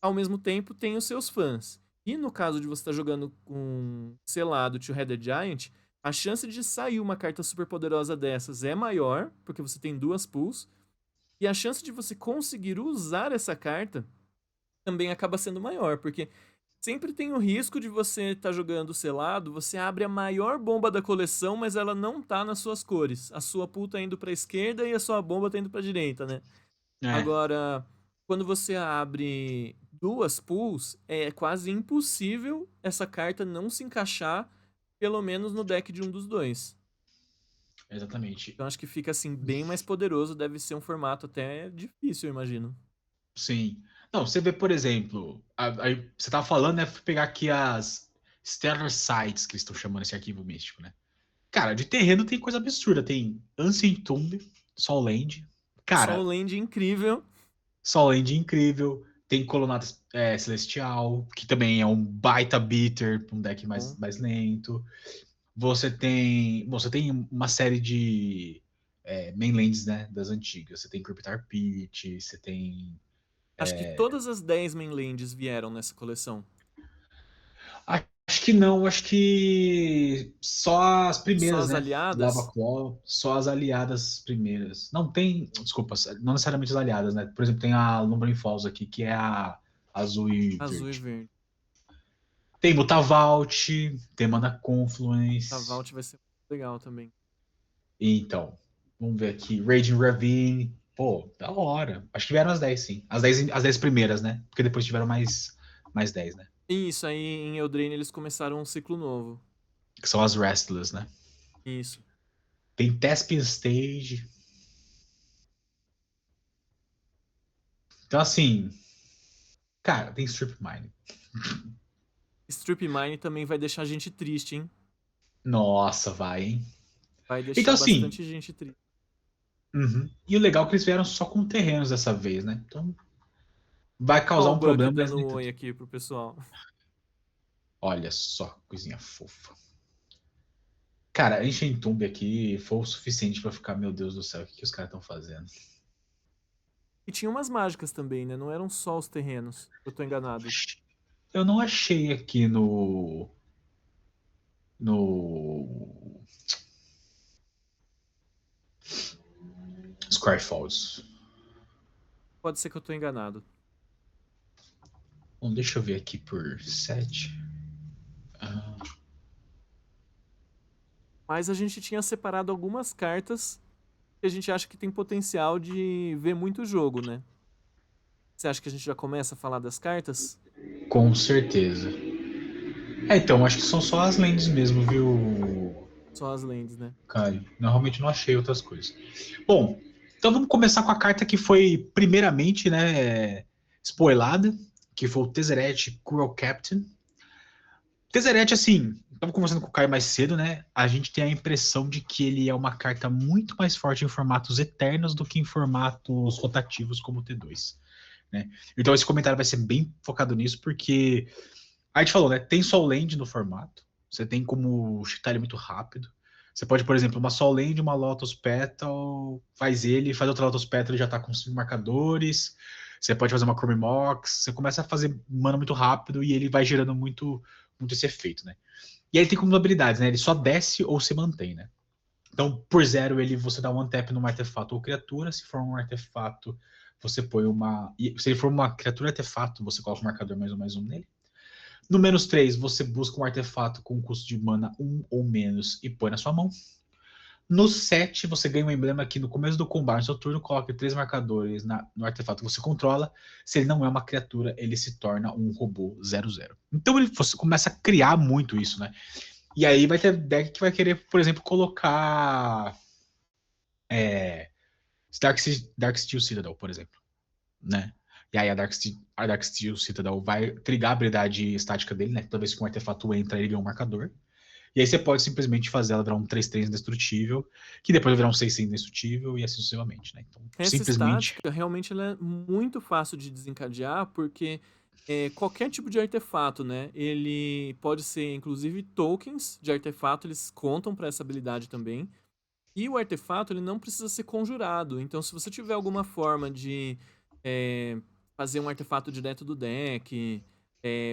ao mesmo tempo tem os seus fãs. E no caso de você estar jogando com selado Two-Headed Giant, a chance de sair uma carta super poderosa dessas é maior, porque você tem duas pools, e a chance de você conseguir usar essa carta também acaba sendo maior, porque sempre tem o risco de você estar jogando selado, você abre a maior bomba da coleção, mas ela não tá nas suas cores. A sua pool tá indo pra esquerda e a sua bomba tá indo pra direita, né? É, Agora, quando você abre duas pools, é quase impossível essa carta não se encaixar, pelo menos no deck de um dos dois. exatamente. Então acho que fica assim bem mais poderoso, deve ser um formato até difícil, eu imagino. Sim. Não, você vê, por exemplo, aí você tava falando, né? Fui pegar aqui as Stellar Sites, que eles estão chamando esse arquivo místico, né? Cara, de terreno tem coisa absurda. Tem Ancient Tomb, Solend. Só o Cara, land incrível. Solend incrível. Tem Colonnade Celestial, que também é um baita beater, um deck Bom, mais lento. Você tem uma série de mainlands, né, das antigas. Você tem Cryptar Pit, você tem... acho que todas as 10 mainlands vieram nessa coleção. Acho que não, acho que só as Só primeiras, as né? Lava aliadas? Claw, só as aliadas primeiras. Não tem, desculpa, não necessariamente as aliadas, né? Por exemplo, tem a Lumbering Falls aqui, que é a azul e Azul e verde. verde. Tem Mutavault, tem Mana A Confluence. Vault vai ser muito legal também. Então, vamos ver aqui. Raging Ravine. Pô, da hora. Acho que vieram as 10, sim. As 10 primeiras, né? Porque depois tiveram mais 10, né? E isso aí em Eldraine eles começaram um ciclo novo. Que são as Restless, né? Isso. Tem Thespian Stage. Então, assim, cara, tem Strip Mine. Strip Mine também vai deixar a gente triste, hein? Nossa, vai, hein? Vai Então, deixar assim, bastante gente triste. e o legal é que eles vieram só com terrenos dessa vez, né? Então, vai Ó causar o um Buck problema, mas dando nem um oi tanto. aqui pro pessoal. Olha só, coisinha fofa. Cara, Ancient Tomb aqui foi o suficiente pra ficar, meu Deus do céu, o que os caras estão fazendo? E tinha umas mágicas também, né? Não eram só os terrenos. Eu tô enganado. Eu não achei aqui no Skyfalls. Pode ser que eu tô enganado. Bom, deixa eu ver aqui por 7. Mas a gente tinha separado algumas cartas que a gente acha que tem potencial de ver muito jogo, né? Você acha que a gente já começa a falar das cartas? Com certeza. Então, acho que são só as lentes mesmo, viu, Só as lands, né? Caio? Normalmente não achei outras coisas. Bom, então vamos começar com a carta que foi primeiramente, né, spoilada, que foi o Tezzeret Cruel Captain. Tezzeret, assim, estava conversando com o Caio mais cedo, né? A gente tem a impressão de que ele é uma carta muito mais forte em formatos eternos do que em formatos rotativos como o T2, né? Então esse comentário vai ser bem focado nisso, porque a gente falou, né? Tem Soul Land no formato. Você tem como cheatar ele muito rápido. Você pode, por exemplo, uma Soul Land, uma Lotus Petal, faz outra Lotus Petal e já tá com 5 marcadores. Você pode fazer uma Chrome Mox. Você começa a fazer mana muito rápido e ele vai gerando muito esse efeito, né? E aí tem como habilidades, né? Ele só desce ou se mantém, né? Então, por 0, você dá um tap num artefato ou criatura. Se for um artefato, você põe uma. Se ele for uma criatura artefato, você coloca um marcador mais um nele. No -3, você busca um artefato com custo de mana 1 ou menos e põe na sua mão. No 7, você ganha um emblema que no começo do combate, no seu turno, coloque 3 marcadores no artefato que você controla. Se ele não é uma criatura, ele se torna um robô 0/0. Então você começa a criar muito isso, né? E aí vai ter deck que vai querer, por exemplo, colocar Dark Steel Citadel, por exemplo, né? E aí a Dark Steel Citadel vai trigar a habilidade estática dele, né? Toda vez que um artefato entra, ele ganha um marcador. E aí você pode simplesmente fazer ela virar um 3/3 indestrutível, que depois vai virar um 6/6 indestrutível e assim sucessivamente, né? Então, Essa simplesmente... estática realmente ela é muito fácil de desencadear, porque qualquer tipo de artefato, né? Ele pode ser, inclusive, tokens de artefato, eles contam para essa habilidade também. E o artefato, ele não precisa ser conjurado. Então, se você tiver alguma forma de é, fazer um artefato direto do deck,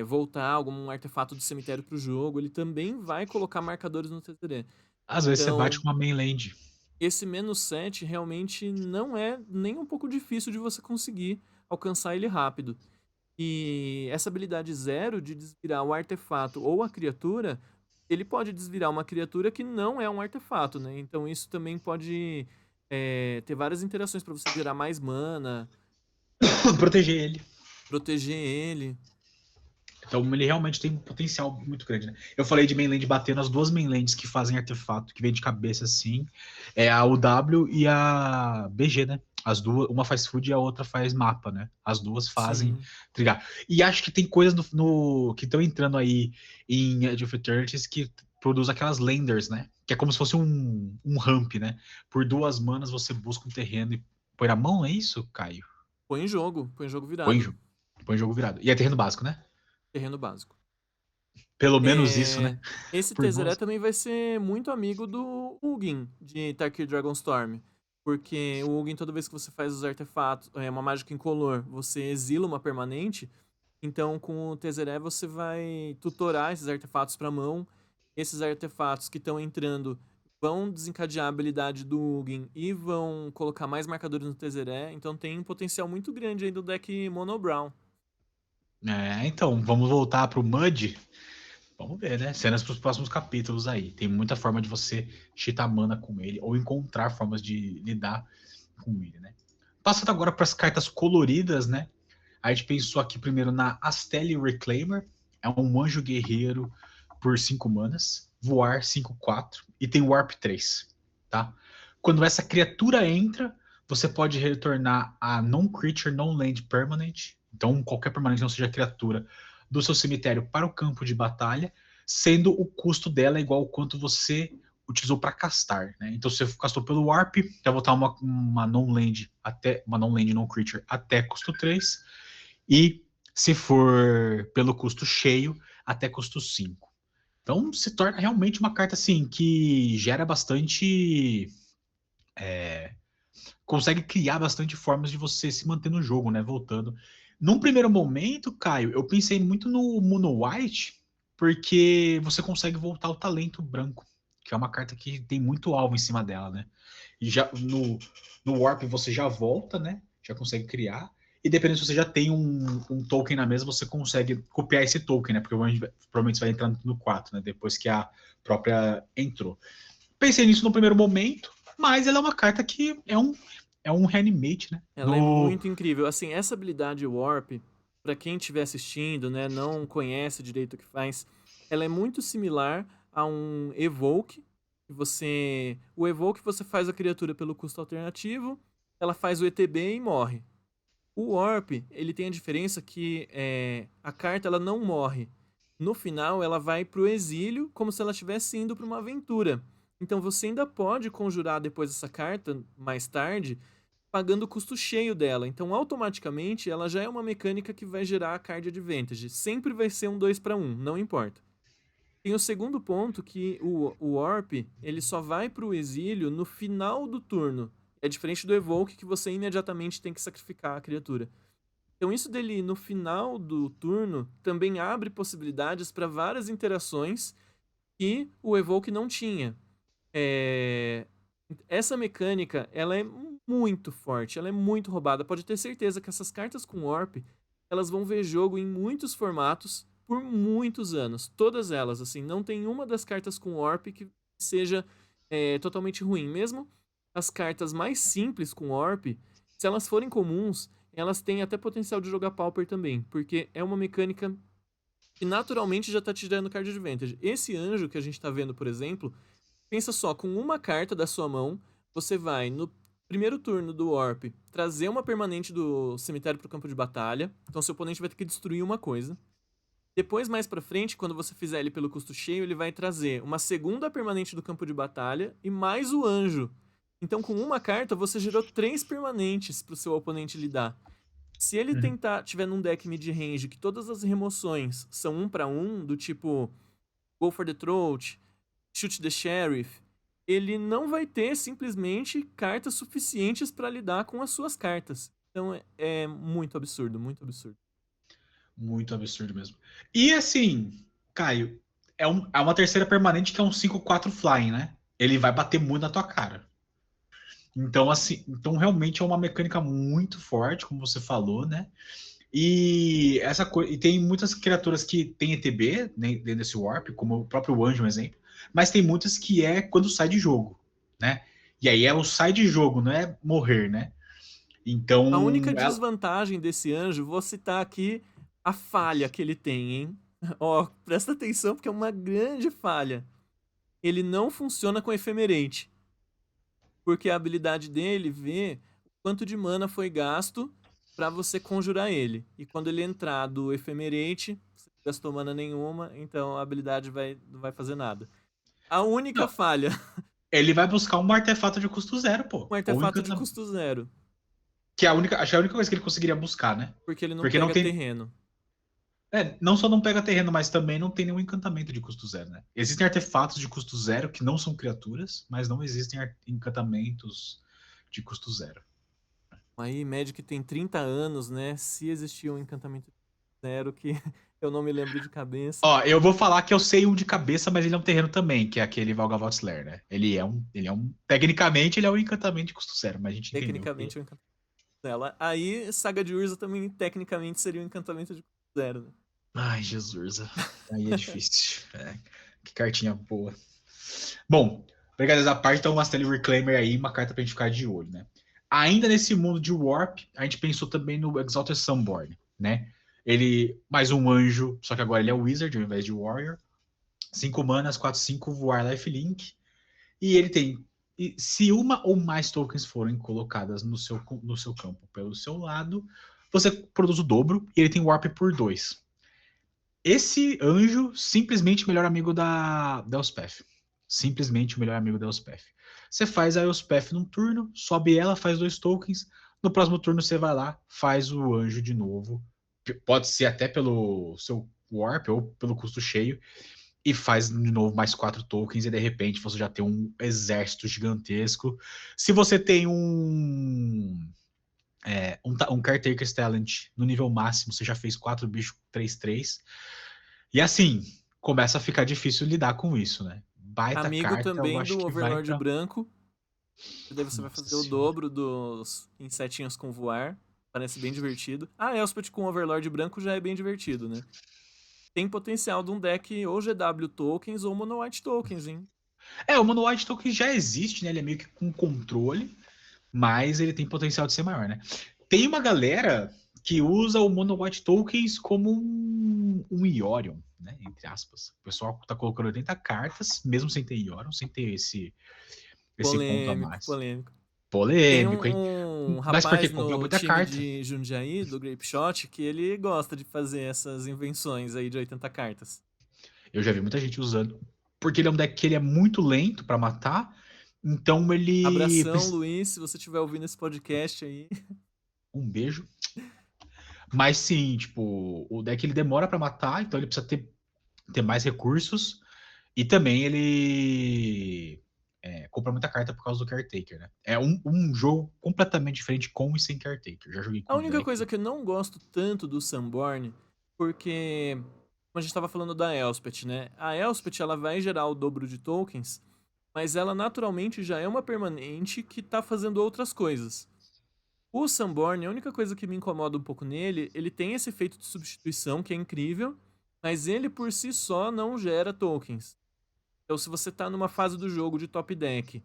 voltar algum artefato do cemitério pro jogo, ele também vai colocar marcadores no TTD. Às vezes você bate Então, com uma mainland. esse -7 realmente não é nem um pouco difícil de você conseguir alcançar ele rápido. E essa habilidade 0 de desvirar o artefato ou a criatura, ele pode desvirar uma criatura que não é um artefato, né? Então isso também pode ter várias interações para você gerar mais mana, Proteger ele. proteger ele. Então ele realmente tem um potencial muito grande, né? Eu falei de mainland batendo, as duas mainlands que fazem artefato, que vem de cabeça assim, é a UW e a BG, né? As duas, uma faz food e a outra faz mapa, né? As duas fazem Sim. trigar. E acho que tem coisas que estão entrando aí em Age of Eternities que produz aquelas lenders, né? Que é como se fosse um ramp, né? Por 2 manas você busca um terreno e põe na mão, é isso, Caio? Põe em jogo Põe, virado. põe jogo virado. E é terreno básico, né? Terreno básico. Pelo menos isso, né? É, esse Por Tezzeret duas. também vai ser muito amigo do Ugin, de Tarkir Dragonstorm. Porque o Ugin, toda vez que você faz os artefatos, uma mágica incolor, você exila uma permanente. Então, com o Tezzeret, você vai tutorar esses artefatos para mão. Esses artefatos que estão entrando vão desencadear a habilidade do Ugin e vão colocar mais marcadores no Tezzeret. Então, tem um potencial muito grande aí do deck Mono Brown. É, então, vamos voltar pro Mud. Vamos ver, né? Cenas para os próximos capítulos aí. Tem muita forma de você cheatar mana com ele ou encontrar formas de lidar com ele, né? Passando agora para as cartas coloridas, né? A gente pensou aqui primeiro na Asteli Reclaimer. É um anjo guerreiro por 5 manas, voar 5/4 e tem Warp 3, tá? Quando essa criatura entra, você pode retornar a non-creature, non-land permanent, então qualquer permanente que não seja criatura, do seu cemitério para o campo de batalha, sendo o custo dela igual ao quanto você utilizou para castar, né? Então se você castou pelo Warp, já vou botar uma non-land até uma non-land non-creature até custo 3 e se for pelo custo cheio, até custo 5. Então se torna realmente uma carta assim que gera bastante. Consegue criar bastante formas de você se manter no jogo, né? Voltando. Num primeiro momento, Caio, eu pensei muito no Mono White, porque você consegue voltar o talento branco, que é uma carta que tem muito alvo em cima dela, né? E já no Warp você já volta, né? Já consegue criar. E dependendo se você já tem um token na mesa, você consegue copiar esse token, né? Porque provavelmente você vai entrar no 4, né? Depois que a própria entrou. Pensei nisso no primeiro momento, mas ela é uma carta que é um reanimate, né? Ela é muito incrível. Assim, essa habilidade Warp, pra quem estiver assistindo, né, não conhece direito o que faz, ela é muito similar a um Evoke. O Evoke você faz a criatura pelo custo alternativo, ela faz o ETB e morre. O Warp, ele tem a diferença que a carta ela não morre. No final, ela vai pro exílio como se ela estivesse indo para uma aventura. Então você ainda pode conjurar depois essa carta, mais tarde, pagando o custo cheio dela. Então, automaticamente, ela já é uma mecânica que vai gerar a card advantage. Sempre vai ser um 2 para 1, não importa. Tem o segundo ponto que o Warp, ele só vai para o exílio no final do turno. É diferente do Evoke, que você imediatamente tem que sacrificar a criatura. Então, isso dele no final do turno também abre possibilidades para várias interações que o Evoke não tinha. Essa mecânica, ela é muito forte, ela é muito roubada. Pode ter certeza que essas cartas com Warp, elas vão ver jogo em muitos formatos por muitos anos. Todas elas, assim, não tem uma das cartas com Warp que seja totalmente ruim. Mesmo as cartas mais simples com Warp, se elas forem comuns, elas têm até potencial de jogar Pauper também, porque é uma mecânica que naturalmente já tá te dando card advantage. Esse anjo que a gente tá vendo, por exemplo, pensa só, com uma carta da sua mão, você vai no primeiro turno do Warp trazer uma permanente do cemitério pro campo de batalha. Então seu oponente vai ter que destruir uma coisa. Depois, mais pra frente, quando você fizer ele pelo custo cheio, ele vai trazer uma segunda permanente do campo de batalha e mais o anjo. Então, com uma carta, você gerou 3 permanentes pro seu oponente lidar. Se ele tentar, tiver num deck mid-range que todas as remoções são 1 para 1, do tipo Go for the Throat, Shoot the Sheriff, ele não vai ter simplesmente cartas suficientes para lidar com as suas cartas. Então é muito absurdo, muito absurdo. Muito absurdo mesmo. E assim, Caio, é uma terceira permanente que é um 5/4 flying, né? Ele vai bater muito na tua cara. Então, assim, então realmente é uma mecânica muito forte, como você falou, né? E tem muitas criaturas que têm ETB, né, dentro desse Warp, como o próprio Anjo, um exemplo, mas tem muitas que é quando sai de jogo, né? E aí é o sai de jogo, não é morrer, né? Então, A única ela, desvantagem desse anjo, vou citar aqui a falha que ele tem, hein? Ó, presta atenção porque é uma grande falha. Ele não funciona com Ephemerate. Porque a habilidade dele vê quanto de mana foi gasto pra você conjurar ele. E quando ele entrar do Ephemerate, você não gastou mana nenhuma, então a habilidade não vai fazer nada. A única Não, falha, ele vai buscar um artefato de custo zero, um pô. Ou um artefato de encantamento. custo zero, Que é a única, acho que é a única coisa que ele conseguiria buscar, né? porque ele não Porque não pega tem. terreno. Não só não pega terreno, mas também não tem nenhum encantamento de custo zero, né? Existem artefatos de custo zero que não são criaturas, mas não existem encantamentos de custo zero. Aí Magic tem 30 anos, né? Se existia um encantamento de zero que eu não me lembro de cabeça. Ó, eu vou falar que eu sei um de cabeça, mas ele é um terreno também, que é aquele Valgavoth Slayer, né? Tecnicamente, ele é um encantamento de custo zero, mas a gente entendeu que. Tecnicamente é um encantamento dela. Aí Saga de Urza também tecnicamente seria um encantamento de custo zero, né? Ai, Jesus. Aí é difícil. Que cartinha boa. Bom, brincadeiras à parte, então o Mastelli Reclaimer aí, uma carta pra gente ficar de olho, né? Ainda nesse mundo de Warp, a gente pensou também no Exalted Sunborn, né? Ele, mais um anjo, só que agora ele é Wizard ao invés de Warrior. 5 manas, 4/5, voar lifelink. E ele tem. E se uma ou mais tokens forem colocadas no seu campo pelo seu lado, você produz o dobro e ele tem Warp por 2. Esse anjo, simplesmente o melhor amigo da Elspeth. Simplesmente o melhor amigo da Elspeth. Você faz a Elspeth num turno, sobe ela, faz 2 tokens. No próximo turno você vai lá, faz o anjo de novo. Pode ser até pelo seu Warp ou pelo custo cheio. E faz de novo mais 4 tokens. E de repente você já tem um exército gigantesco. Se você tem um Caretaker's Talent no nível máximo, você já fez 4 bichos 3/3. E assim, começa a ficar difícil lidar com isso, né? Baita Amigo carta, eu também acho do que vai Overlord pra. branco. E daí você vai Nossa fazer o senhora. dobro dos insetinhos com voar. Parece bem divertido. Ah, Elspeth com Overlord branco já é bem divertido, né? Tem potencial de um deck ou GW tokens ou Mono White tokens, hein? O Mono White Token já existe, né? Ele é meio que com controle, mas ele tem potencial de ser maior, né? Tem uma galera que usa o Mono White Tokens como um Iorion, né? Entre aspas. O pessoal tá colocando 80 cartas, mesmo sem ter Iorion, sem ter esse ponto a Polêmico, mais. polêmico. Tem Polêmico, hein? um Mas porque rapaz compra no muita time carta. de Jundiaí, do Grape Shot, que ele gosta de fazer essas invenções aí de 80 cartas. Eu já vi muita gente usando. Porque ele é um deck que ele é muito lento pra matar. Então ele. Abração, Luiz, se você estiver ouvindo esse podcast aí. Um beijo. Mas sim, tipo, o deck ele demora pra matar, então ele precisa ter mais recursos. E também ele compra muita carta por causa do Caretaker, né? É um jogo completamente diferente com e sem Caretaker. Já joguei A com o única deck. coisa que eu não gosto tanto do Sunborn, porque, como a gente estava falando da Elspeth, né? A Elspeth ela vai gerar o dobro de tokens, mas ela naturalmente já é uma permanente que tá fazendo outras coisas. O Sunborn, a única coisa que me incomoda um pouco nele, ele tem esse efeito de substituição que é incrível, mas ele por si só não gera tokens. Então, se você tá numa fase do jogo de top deck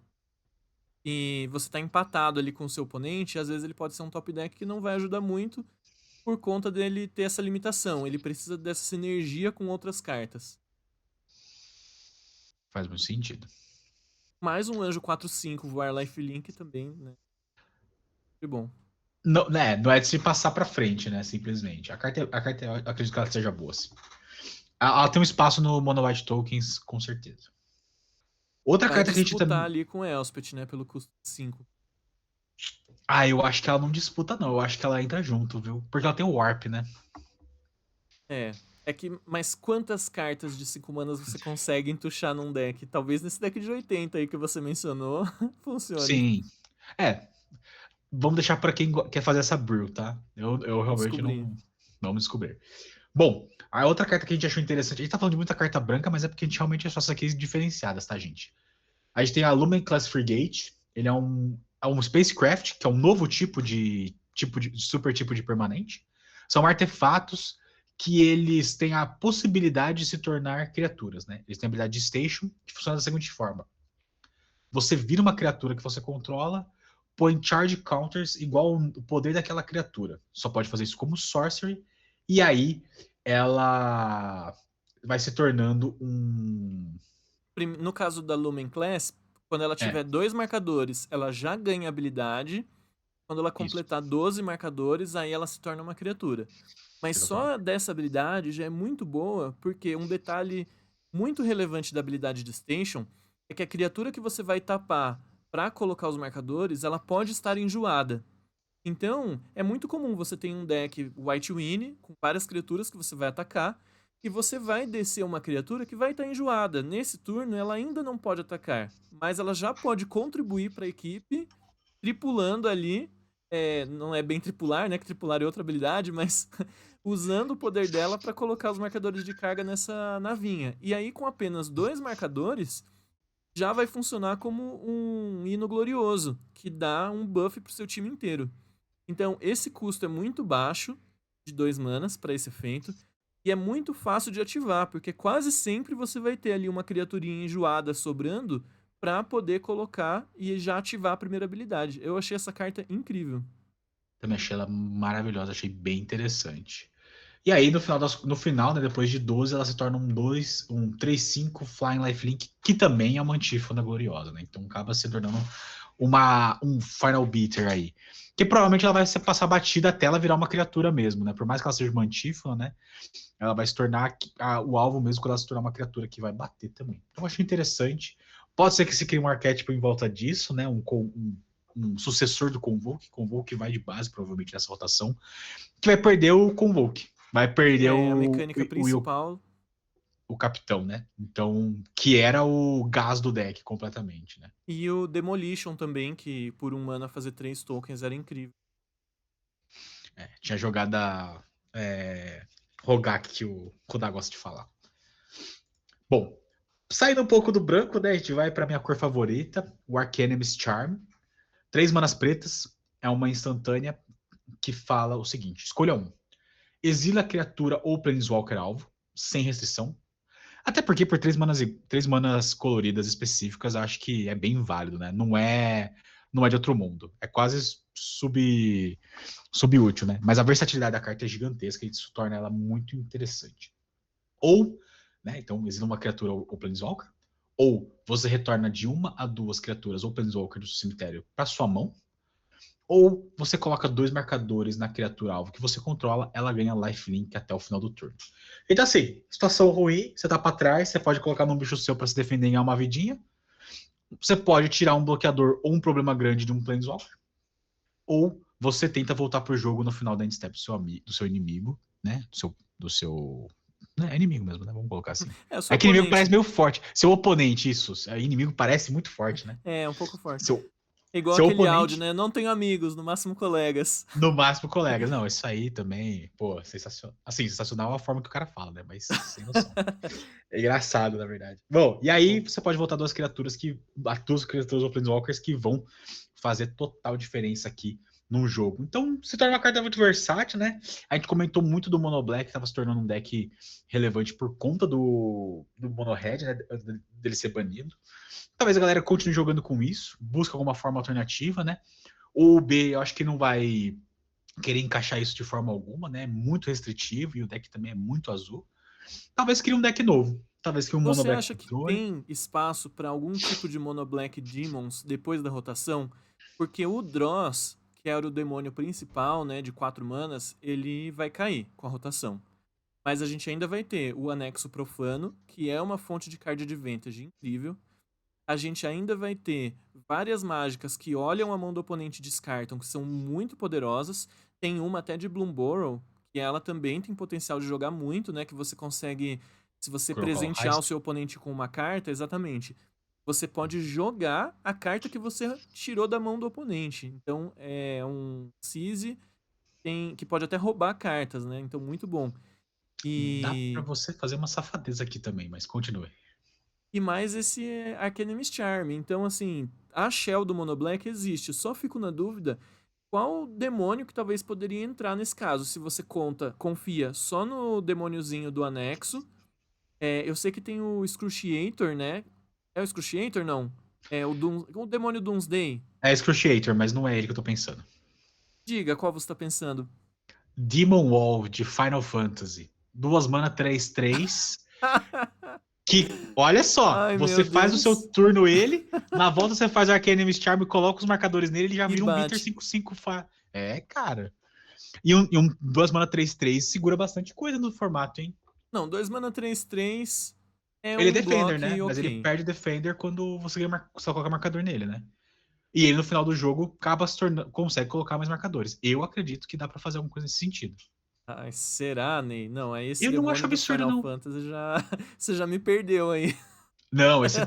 e você tá empatado ali com o seu oponente, às vezes ele pode ser um top deck que não vai ajudar muito por conta dele ter essa limitação. Ele precisa dessa sinergia com outras cartas. Faz muito sentido. Mais um anjo 4/5 voar lifelink também, né? Que bom. Não, né, não é de se passar pra frente, né? Simplesmente. A carta eu acredito que ela seja boa. Assim. Ela tem um espaço no Mono White Tokens, com certeza. Outra Vai carta que a gente disputar também. ali com Elspeth, né? Pelo custo 5. Eu acho que ela não disputa, não. Eu acho que ela entra junto, viu? Porque ela tem o Warp, né? É. É que, mas quantas cartas de 5 manas você consegue entuchar num deck? Talvez nesse deck de 80 aí que você mencionou funcione. Sim. É. Vamos deixar para quem quer fazer essa brew, tá? Eu Vamos realmente descobrir. não. Vamos descobrir. Bom, a outra carta que a gente achou interessante. A gente tá falando de muita carta branca, mas é porque a gente realmente achou essas aqui diferenciadas, tá, gente? A gente tem a Lumen Class Frigate. Ele é um Spacecraft, que é um novo tipo de super tipo de permanente. São artefatos que eles têm a possibilidade de se tornar criaturas, né? Eles têm a habilidade de Station, que funciona da seguinte forma: você vira uma criatura que você controla, põe charge counters igual o poder daquela criatura. Só pode fazer isso como sorcery, e aí ela vai se tornando um. No caso da Lumen Class, quando ela É, tiver 2 marcadores, ela já ganha habilidade. Quando ela Isso, completar 12 marcadores, aí ela se torna uma criatura. Mas só exatamente. dessa habilidade já é muito boa, porque um detalhe muito relevante da habilidade de Station é que a criatura que você vai tapar para colocar os marcadores, ela pode estar enjoada. Então, é muito comum você ter um deck White Winnie, com várias criaturas que você vai atacar, e você vai descer uma criatura que vai estar enjoada. Nesse turno, ela ainda não pode atacar, mas ela já pode contribuir para a equipe, tripulando ali. Não é bem tripular, né? Que tripular é outra habilidade, mas usando o poder dela para colocar os marcadores de carga nessa navinha. E aí, com apenas 2 marcadores, já vai funcionar como um hino glorioso, que dá um buff pro seu time inteiro. Então, esse custo é muito baixo, de 2 manas, para esse efeito, e é muito fácil de ativar, porque quase sempre você vai ter ali uma criaturinha enjoada sobrando para poder colocar e já ativar a primeira habilidade. Eu achei essa carta incrível. Também achei ela maravilhosa, achei bem interessante. E aí, no final, né, depois de 12, ela se torna um 3/5 Flying Lifelink, que também é uma antífona gloriosa, né? Então acaba se tornando um Final Beater aí. Que provavelmente ela vai se passar batida até ela virar uma criatura mesmo, né? Por mais que ela seja uma antífona, né? Ela vai se tornar o alvo mesmo quando ela se tornar uma criatura que vai bater também. Então eu achei interessante. Pode ser que se crie um arquétipo em volta disso, né? Um sucessor do Convoke. Convoke vai de base, provavelmente, nessa rotação. Que vai perder o Convoke. Vai Que perder é a mecânica o, principal. o capitão, né? Então, que era o gás do deck completamente, né? E o Demolition também, que por 1 mana fazer 3 tokens era incrível. Tinha jogada Rogak, que o Koda gosta de falar. Bom, saindo um pouco do branco, né? A gente vai para minha cor favorita, o Arcanemis Charm. 3 manas pretas, é uma instantânea que fala o seguinte: escolha um. Exila a criatura ou Planeswalker alvo, sem restrição. Até porque por 3 manas coloridas específicas, acho que é bem válido, né? Não é de outro mundo. É quase subútil, né? Mas a versatilidade da carta é gigantesca e isso torna ela muito interessante. Ou, né? Então, exila uma criatura ou Planeswalker. Ou você retorna de 1 a 2 criaturas ou Planeswalker do cemitério para sua mão. Ou você coloca 2 marcadores na criatura alvo que você controla, ela ganha lifelink até o final do turno. Então, assim, situação ruim, você tá pra trás, você pode colocar num bicho seu pra se defender e ganhar uma vidinha. Você pode tirar um bloqueador ou um problema grande de um Planeswalker. Ou você tenta voltar pro jogo no final da endstep do seu inimigo, né? Do seu é inimigo mesmo, né? Vamos colocar assim. É, o seu É que inimigo oponente. parece meio forte. Seu oponente, isso. Inimigo parece muito forte, né? É, um pouco forte. Seu, É igual seu aquele áudio, oponente, né? Não tenho amigos, no máximo colegas. no máximo, colegas. Não, isso aí também, pô, sensacional. Assim, sensacional é a forma que o cara fala, né? Mas sem noção. É engraçado, na verdade. Bom, e aí você pode voltar duas criaturas ou Planeswalkers que vão fazer total diferença aqui num jogo. Então, se torna uma carta muito versátil, né? A gente comentou muito do Mono Black, que estava se tornando um deck relevante por conta do Mono Red, né? Dele ser banido. Talvez a galera continue jogando com isso, busca alguma forma alternativa, né? O B, eu acho que não vai querer encaixar isso de forma alguma, né? Muito restritivo e o deck também é muito azul. Talvez crie um deck novo. Talvez crie um Mono Você Black acha que Controle. tem espaço para algum tipo de Mono Black Demons depois da rotação? Porque o Dross, que era o demônio principal, né, de 4 manas, ele vai cair com a rotação. Mas a gente ainda vai ter o Anexo Profano, que é uma fonte de card advantage incrível. A gente ainda vai ter várias mágicas que olham a mão do oponente e descartam, que são muito poderosas. Tem uma até de Bloomburrow, que ela também tem potencial de jogar muito, né? Que você consegue, se você Crocol presentear o Heist. seu oponente com uma carta, exatamente, você pode jogar a carta que você tirou da mão do oponente. Então é um Seize que pode até roubar cartas, né? Então muito bom. Dá pra E você fazer uma safadeza aqui também, mas continue. E mais esse Arcanemis Charm. Então, assim, a Shell do Mono Black existe. Só fico na dúvida qual demônio que talvez poderia entrar nesse caso. Se você confia só no demôniozinho do anexo. Eu sei que tem o Excruciator, né? É o Excruciator, não? É o demônio Doomsday. É Excruciator, mas não é ele que eu tô pensando. Diga qual você tá pensando. Demon Wall de Final Fantasy. 2 mana 3/3. Que, olha só, Ai, meu você faz o seu Deus. turno ele, na volta você faz o Arcane Enemy's Charm e coloca os marcadores nele, ele já E vira um Bitter bate. 5/5. É, cara. Duas mana 3/3 segura bastante coisa no formato, hein? Não, 2 mana 3/3 é Ele é um Defender, bloco né? Mas ele ok. perde Defender quando você só coloca marcador nele, né? E ele no final do jogo acaba se tornando, consegue colocar mais marcadores. Eu acredito que dá pra fazer alguma coisa nesse sentido. Ai, será, Ney? Não, aí esse Eu não acho demônio do absurdo, Final não. Fantasy já. Você já me perdeu aí. Não, esse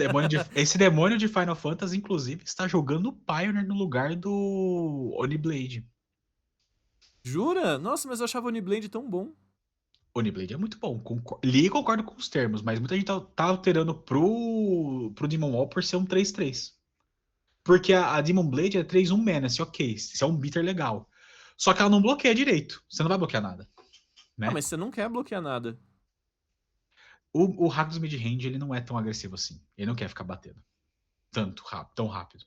demônio de Final Fantasy, inclusive, está jogando o Pioneer no lugar do Oniblade. Jura? Nossa, mas eu achava o Oniblade tão bom. Oniblade é muito bom. Li e concordo com os termos, mas muita gente tá alterando pro Demon Wall por ser um 3/3. Porque a Demon Blade é 3/1 Menace, ok. Isso é um bitter legal. Só que ela não bloqueia direito. Você não vai bloquear nada, Ah, né? mas você não quer bloquear nada. O hack dos mid-range, ele não é tão agressivo assim. Ele não quer ficar batendo tão rápido.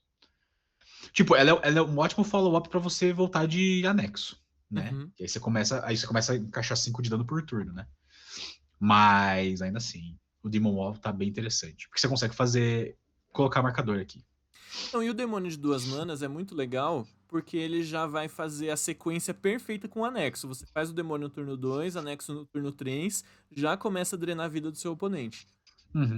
Tipo, ela é um ótimo follow-up pra você voltar de anexo, né? Uhum. E aí você começa a encaixar 5 de dano por turno, né? Mas ainda assim, o Demon Wall tá bem interessante. Porque você consegue colocar marcador aqui. Então, e o Demônio de 2 manas é muito legal, porque ele já vai fazer a sequência perfeita com o anexo. Você faz o demônio no turno 2, anexo no turno 3, já começa a drenar a vida do seu oponente. Uhum.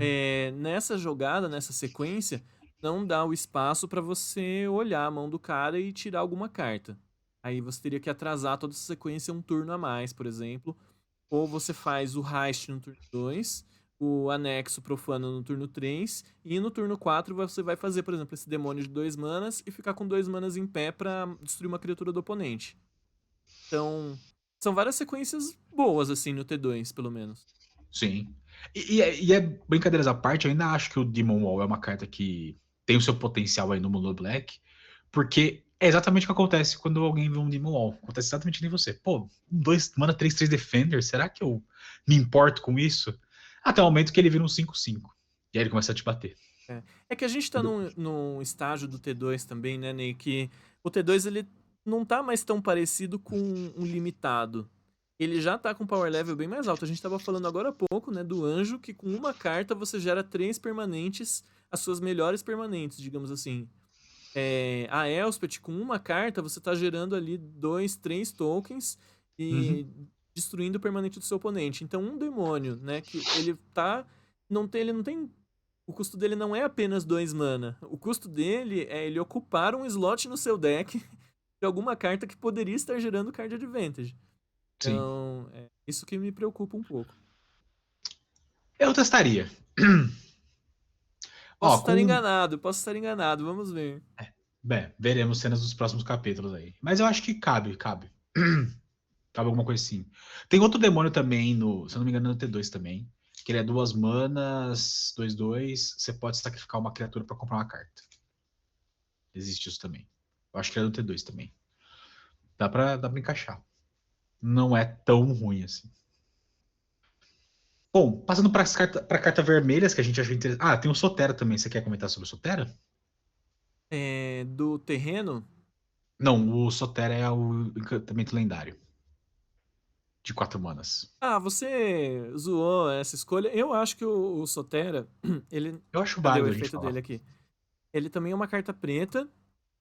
Nessa jogada, nessa sequência, não dá o espaço para você olhar a mão do cara e tirar alguma carta. Aí você teria que atrasar toda essa sequência um turno a mais, por exemplo. Ou você faz o Heist no turno 2, o Anexo Profano no turno 3, e no turno 4 você vai fazer, por exemplo, esse demônio de 2 manas e ficar com 2 manas em pé pra destruir uma criatura do oponente. Então, são várias sequências boas, assim, no T2, pelo menos. Sim. E brincadeiras à parte, eu ainda acho que o Demon Wall é uma carta que tem o seu potencial aí no Mono Black, porque é exatamente o que acontece quando alguém vê um Demon Wall. Acontece exatamente nem você. Pô, 2 mana 3/3 Defender, será que eu me importo com isso? Até o momento que ele vira um 5/5. E aí ele começa a te bater. É que a gente tá num estágio do T2 também, né, Ney? Que o T2 ele não tá mais tão parecido com um limitado. Ele já tá com power level bem mais alto. A gente tava falando agora há pouco, né, do anjo, que com uma carta você gera 3 permanentes, as suas melhores permanentes, digamos assim. A Elspeth, com uma carta, você tá gerando ali 2, 3 tokens Uhum. e destruindo o permanente do seu oponente. Então, um demônio, né, que ele tá. Ele não tem. O custo dele não é apenas 2 mana. O custo dele é ele ocupar um slot no seu deck de alguma carta que poderia estar gerando card advantage. Sim. Então, é isso que me preocupa um pouco. Eu testaria. Posso Ó, estar com. enganado, posso estar enganado, vamos ver. Bem, veremos cenas dos próximos capítulos aí. Mas eu acho que cabe. Cabe alguma coisa assim. Tem outro demônio também, se eu não me engano, no T2 também. Que ele é 2 manas, 2/2. Você pode sacrificar uma criatura pra comprar uma carta. Existe isso também. Eu acho que ele é do T2 também. Dá pra encaixar. Não é tão ruim assim. Bom, passando para carta vermelhas, que a gente achou interessante. Ah, tem o Sotera também. Você quer comentar sobre o Sotera? Do terreno. Não, o Sotera é o encantamento lendário. De 4 manas. Ah, você zoou essa escolha. Eu acho que o Sotera, ele. Eu acho Cadê o válido a gente efeito falar. dele aqui? Ele também é uma carta preta.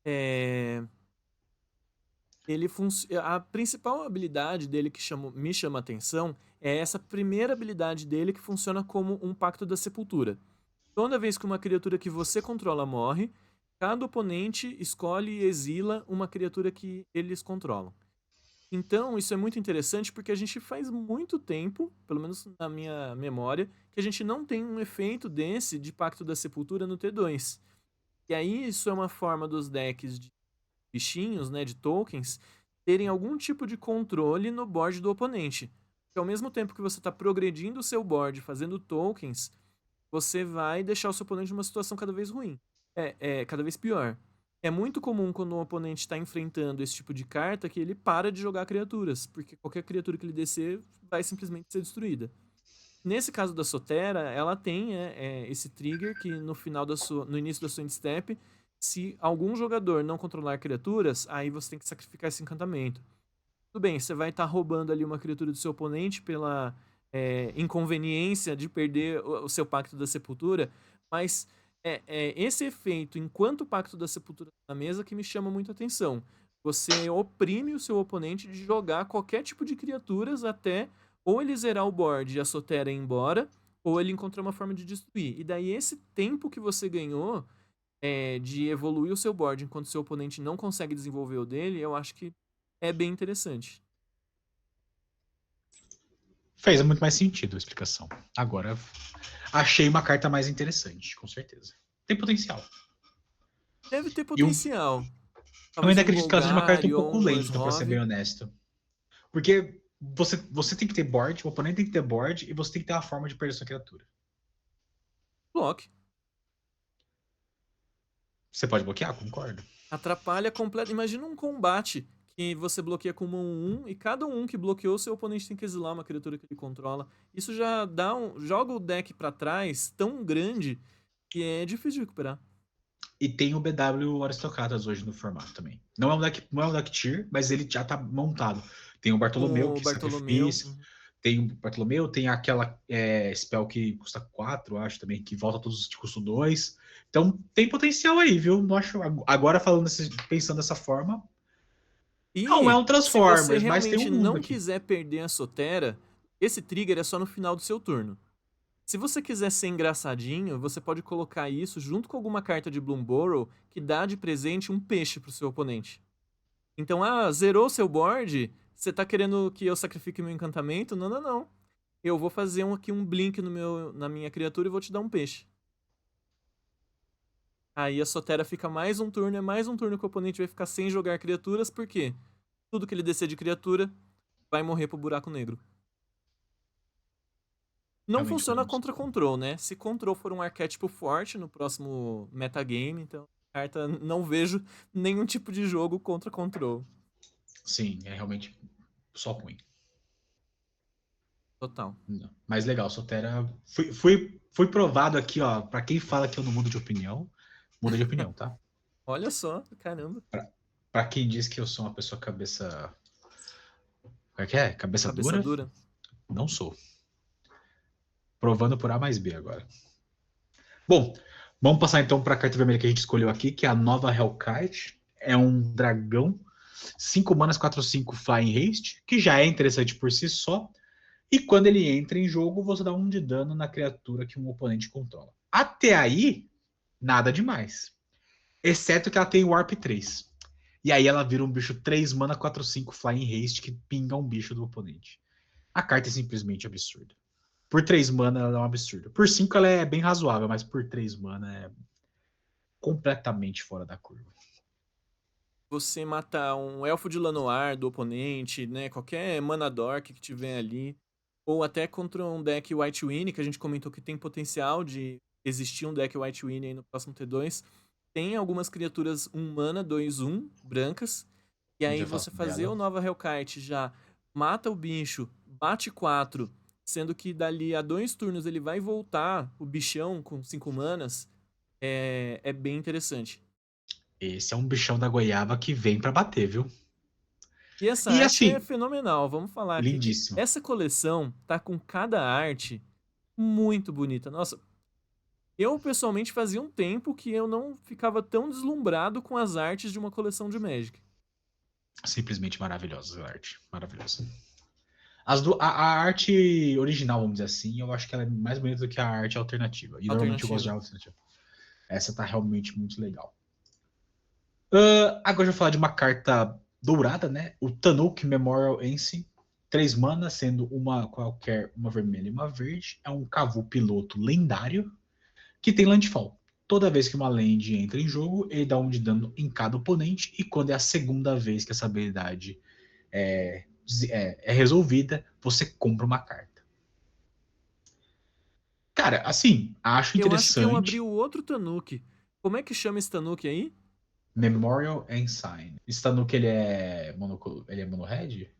É, a principal habilidade dele que me chama a atenção é essa primeira habilidade dele que funciona como um Pacto da Sepultura. Toda vez que uma criatura que você controla morre, cada oponente escolhe e exila uma criatura que eles controlam. Então, isso é muito interessante porque a gente faz muito tempo, pelo menos na minha memória, que a gente não tem um efeito desse de Pacto da Sepultura no T2. E aí, isso é uma forma dos decks de bichinhos, né, de tokens, terem algum tipo de controle no board do oponente. Porque ao mesmo tempo que você está progredindo o seu board, fazendo tokens, você vai deixar o seu oponente numa situação cada vez ruim. Cada vez pior. É muito comum quando um oponente está enfrentando esse tipo de carta que ele para de jogar criaturas, porque qualquer criatura que ele descer vai simplesmente ser destruída. Nesse caso da Sotera, ela tem esse trigger que no início da sua end step, se algum jogador não controlar criaturas, aí você tem que sacrificar esse encantamento. Tudo bem, você vai estar roubando ali uma criatura do seu oponente pela inconveniência de perder o seu Pacto da Sepultura, mas é esse efeito, enquanto o Pacto da Sepultura tá na mesa, que me chama muito a atenção. Você oprime o seu oponente de jogar qualquer tipo de criaturas até ou ele zerar o board e a Sotera ir embora, ou ele encontrar uma forma de destruir. E daí esse tempo que você ganhou de evoluir o seu board enquanto seu oponente não consegue desenvolver o dele, eu acho que é bem interessante. Fez muito mais sentido a explicação. Agora, achei uma carta mais interessante, com certeza. Tem potencial. Deve ter E potencial. eu Talvez ainda um acredito que ela seja uma carta um Golgari ou pouco um lenta, pra ser Orzhov. bem honesto. Porque você tem que ter board, o oponente tem que ter board, e você tem que ter uma forma de perder sua criatura. Block. Você pode bloquear? Concordo. Atrapalha completo. Imagina um combate que você bloqueia com um 1 e cada um que bloqueou, seu oponente tem que exilar uma criatura que ele controla. Isso já joga o deck pra trás tão grande que é difícil de recuperar. E tem o BW Aristocratas hoje no formato também. Não é um deck tier, mas ele já tá montado. Tem o Bartolomeu, Com o que Bartolomeu. sacrifício. Tem o Bartolomeu, tem aquela spell que custa 4, acho também, que volta todos os de custo 2. Então tem potencial aí, viu? Não acho, agora pensando dessa forma, não é E um se você Transformers, mas tem um realmente mundo não aqui. quiser perder a Sotera, esse trigger é só no final do seu turno. Se você quiser ser engraçadinho, você pode colocar isso junto com alguma carta de Bloomburrow que dá de presente um peixe pro seu oponente. Então, zerou seu board? Você tá querendo que eu sacrifique meu encantamento? Não, não, não. Eu vou fazer aqui um blink na minha criatura e vou te dar um peixe. Aí a Sotera fica mais um turno, é mais um turno que o oponente vai ficar sem jogar criaturas, por quê? Tudo que ele descer de criatura vai morrer pro buraco negro. Não Realmente funciona podemos. contra control, né? Se control for um arquétipo forte no próximo metagame, então carta não vejo nenhum tipo de jogo contra control. Sim, é realmente só ruim. Total. Não. Mas legal, Sotera. Fui provado aqui, ó. Pra quem fala que eu não mudo de opinião, muda de opinião, tá? Olha só, caramba. Pra quem diz que eu sou uma pessoa cabeça. Como é que é? Cabeça Cabeça dura? dura. Não sou. Provando por A mais B agora. Bom, vamos passar então para a carta vermelha que a gente escolheu aqui, que é a nova Hellkite. É um dragão, 5 manas, 4/5 Flying Haste, que já é interessante por si só. E quando ele entra em jogo, você dá 1 de dano na criatura que um oponente controla. Até aí, nada demais. Exceto que ela tem Warp 3. E aí ela vira um bicho 3 mana, 4/5 Flying Haste, que pinga um bicho do oponente. A carta é simplesmente absurda. Por 3 mana ela é um absurdo. Por 5 ela é bem razoável, mas por 3 mana é completamente fora da curva. Você matar um elfo de Lanoir do oponente, né? Qualquer mana dork que tiver ali. Ou até contra um deck White Winnie, que a gente comentou que tem potencial de existir um deck White Winnie aí no próximo T2. Tem algumas criaturas 1 mana, 2/1, brancas. E A gente aí vai falar você sobre fazer o ela. Nova Hellkite já mata o bicho, bate 4, sendo que dali a 2 turnos ele vai voltar o bichão com 5 manas, é bem interessante. Esse é um bichão da goiaba que vem pra bater, viu? E essa E arte é assim, fenomenal. Vamos falar aqui que lindíssimo. essa coleção tá com cada arte muito bonita. Nossa, eu pessoalmente fazia um tempo que eu não ficava tão deslumbrado com as artes de uma coleção de Magic. Simplesmente maravilhosa a arte. Maravilhosa. A arte original, vamos dizer assim, eu acho que ela é mais bonita do que a arte alternativa. E normalmente eu gosto de Alternativa. arte alternativa. Essa tá realmente muito legal. Agora eu vou falar de uma carta dourada, né? O Tanuk Memorial Ancient. 3 mana, sendo uma qualquer, uma vermelha e uma verde. É um Kavu piloto lendário que tem landfall. Toda vez que uma land entra em jogo, ele dá 1 de dano em cada oponente. E quando é a segunda vez que essa habilidade é resolvida, você compra uma carta. Cara, assim, acho Eu acho que eu abri interessante. o outro Tanuki. Como é que chama esse Tanuki aí? Memorial Ensign. Esse Tanuk, ele é mono-red?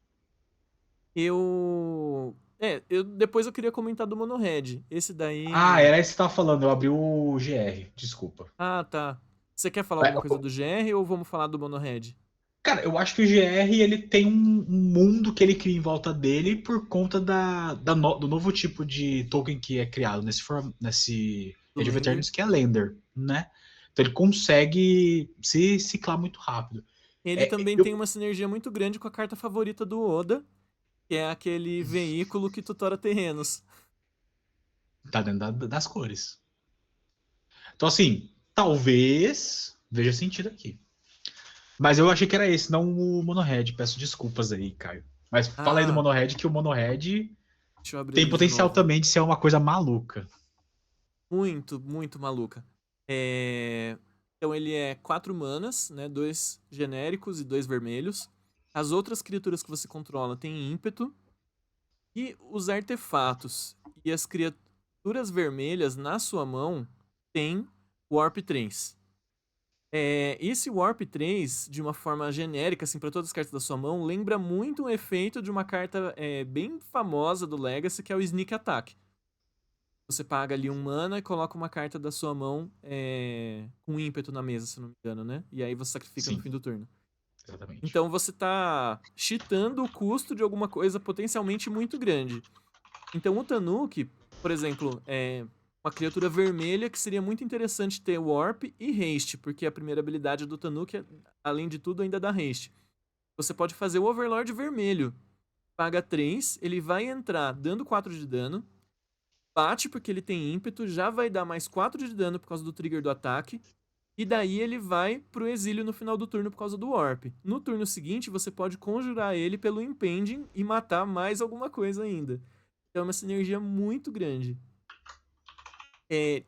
Depois eu queria comentar do Monohead. Esse Ah, daí. era esse que você tava falando. Eu abri o GR. Desculpa. Ah, tá. Você quer falar É, alguma coisa do GR ou vamos falar do Monohead? Cara, eu acho que o GR ele tem um mundo que ele cria em volta dele por conta do novo tipo de token que é criado nesse Do Age of Lender. Eternos, que é Lender, né? Então ele consegue se ciclar muito rápido. Ele É, também tem eu, uma sinergia muito grande com a carta favorita do Oda, que é aquele veículo que tutora terrenos. tá dentro das cores. Então, assim, talvez veja sentido aqui. Mas eu achei que era esse, não o Monohead. Peço desculpas aí, Caio. Mas fala aí do Ah, Monohead, que o Monohead deixa eu abrir tem ele de potencial novo. também de ser uma coisa maluca. Muito, muito maluca. Então ele é 4 manas, né? 2 genéricos e 2 vermelhos. As outras criaturas que você controla têm ímpeto. E os artefatos e as criaturas vermelhas na sua mão têm Warp 3. Esse Warp 3, de uma forma genérica, assim, para todas as cartas da sua mão, lembra muito o efeito de uma carta bem famosa do Legacy, que é o Sneak Attack. Você paga ali 1 mana e coloca uma carta da sua mão com ímpeto na mesa, se não me engano, né? E aí você sacrifica no Sim, fim do turno. exatamente. Então você tá cheatando o custo de alguma coisa potencialmente muito grande. Então o Tanuki, por exemplo, é uma criatura vermelha que seria muito interessante ter Warp e Haste, porque a primeira habilidade do Tanuki, além de tudo, ainda dá Haste. Você pode fazer o Overlord vermelho. Paga 3, ele vai entrar dando 4 de dano, bate porque ele tem ímpeto, já vai dar mais 4 de dano por causa do trigger do ataque, e daí ele vai pro exílio no final do turno por causa do Warp. No turno seguinte, você pode conjurar ele pelo Impending e matar mais alguma coisa ainda. Então é uma sinergia muito grande. É,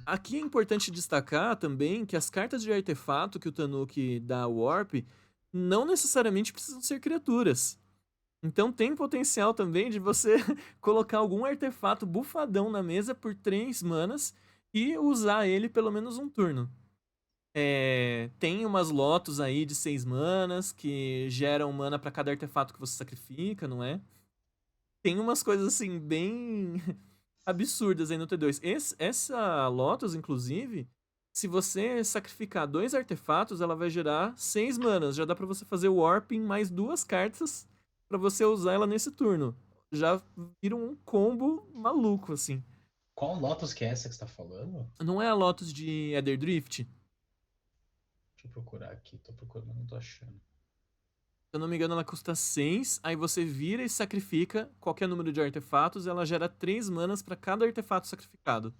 Aqui é importante destacar também que as cartas de artefato que o Tanuki dá ao Warp não necessariamente precisam ser criaturas. Então tem potencial também de você colocar algum artefato bufadão na mesa por 3 manas e usar ele pelo menos um turno. Tem umas Lotus aí de 6 manas que geram mana pra cada artefato que você sacrifica, não é? Tem umas coisas assim bem absurdas aí no T2. Essa Lotus, inclusive, se você sacrificar 2 artefatos, ela vai gerar 6 manas. Já dá pra você fazer o Warp em mais 2 cartas pra você usar ela nesse turno. Já vira um combo maluco, assim. Qual Lotus que é essa que você tá falando? Não é a Lotus de Eder Drift? Deixa eu procurar aqui. Tô procurando, não tô achando. Se eu não me engano, ela custa 6, aí você vira e sacrifica qualquer número de artefatos, e ela gera 3 manas pra cada artefato sacrificado.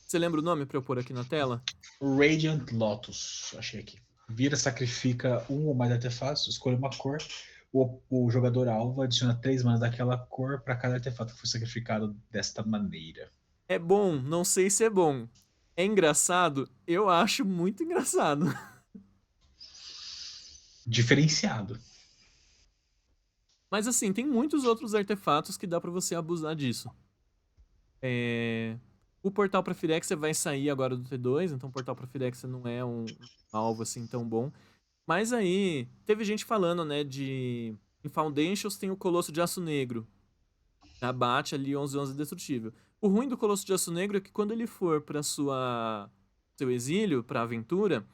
Você lembra o nome pra eu pôr aqui na tela? Radiant Lotus. Achei aqui. Vira, sacrifica um ou mais artefatos, escolhe uma cor. O jogador alvo adiciona 3 manas daquela cor para cada artefato que foi sacrificado desta maneira. É bom, não sei se é bom. É engraçado? Eu acho muito engraçado. Diferenciado. Mas assim, tem muitos outros artefatos que dá pra você abusar disso. O Portal pra Phyrexia vai sair agora do T2, então o Portal pra Phyrexia não é um alvo assim tão bom. Mas aí, teve gente falando, né, de... Em Foundations tem o Colosso de Aço Negro. Abate ali 11/11 destrutível. O ruim do Colosso de Aço Negro é que quando ele for pra seu exílio, pra aventura,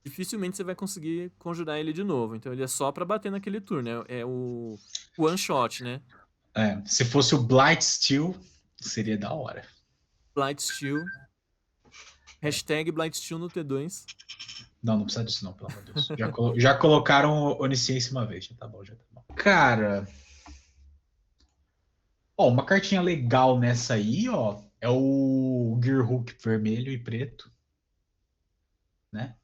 dificilmente você vai conseguir conjurar ele de novo. Então ele é só pra bater naquele turno. É o one shot, né? Se fosse o Blight Steel, seria da hora. Blightsteel. É. Hashtag Blightsteel no T2. Não, não precisa disso não, pelo amor de Deus. Já colocaram Onisciência uma vez, já tá bom, já tá bom. Cara, ó, uma cartinha legal nessa aí, ó, é o Gearhook vermelho e preto, né?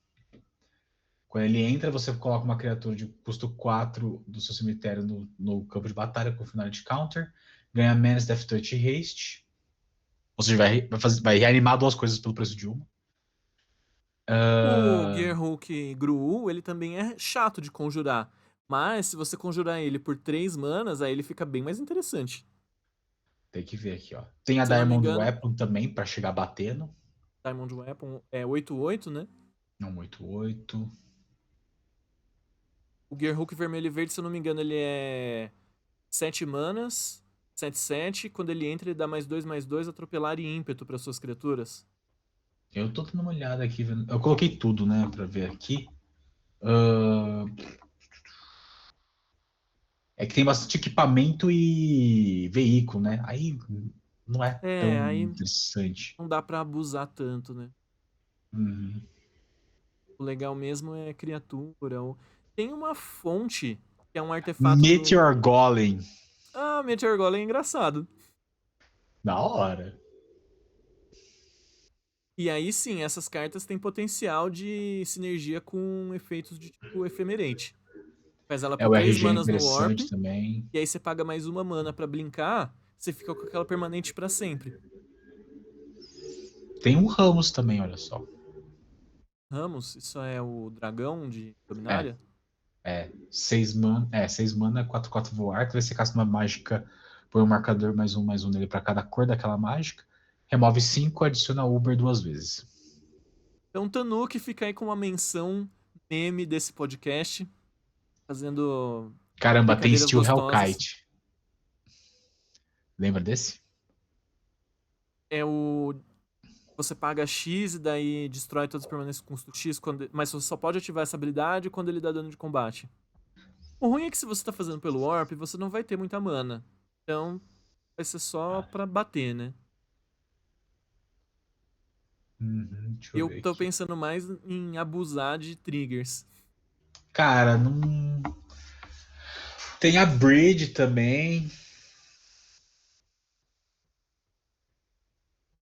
Quando ele entra, você coloca uma criatura de custo 4 do seu cemitério no campo de batalha com final de counter, ganha Menace, Death Touch e Haste. Ou seja, vai reanimar 2 coisas pelo preço de uma. O Uh, Gearhook Gruul, ele também é chato de conjurar. Mas se você conjurar ele por 3 manas, aí ele fica bem mais interessante. Tem que ver aqui, ó. Tem a Se eu não me Diamond engano, Weapon também, para chegar batendo. Diamond Weapon é 8/8, né? Não, 8/8. O Gearhook vermelho e verde, se eu não me engano, ele é 7 manas, 7/7. Quando ele entra, ele dá mais 2/2, atropelar e ímpeto para suas criaturas. Eu tô dando uma olhada aqui. Eu coloquei tudo, né, pra ver aqui. Ah, é que tem bastante equipamento e veículo, né? Aí não é tão É, aí interessante. não dá pra abusar tanto, né? Uhum. O legal mesmo é criatura. Tem uma fonte, que é um artefato do. Meteor Golem. Ah, Meteor Golem é engraçado. Da hora. E aí sim, essas cartas têm potencial de sinergia com efeitos de tipo efemerate. Faz ela É, por o 3 RG é manas no Warp, interessante também. e aí você paga mais uma mana pra blinkar, você fica com aquela permanente pra sempre. Tem um Ramos também, olha só. Ramos, isso é o dragão de É, Dominária? 6 mana, 4/4 voar. Você casta uma mágica, põe um marcador mais um nele pra cada cor daquela mágica. Remove 5, adiciona Uber 2 vezes. Então Tanuki fica aí com uma menção meme desse podcast, fazendo Caramba, tem brincadeiras Steel gostosas. Hellkite. Lembra desse? É o. Você paga X e daí destrói todas as permanências com custo X, mas você só pode ativar essa habilidade quando ele dá dano de combate. O ruim é que se você tá fazendo pelo Warp, você não vai ter muita mana. Então, vai ser só Ah, pra bater, né? deixa eu Eu ver tô aqui. pensando mais em abusar de triggers. Cara, não. Tem a Bridge também.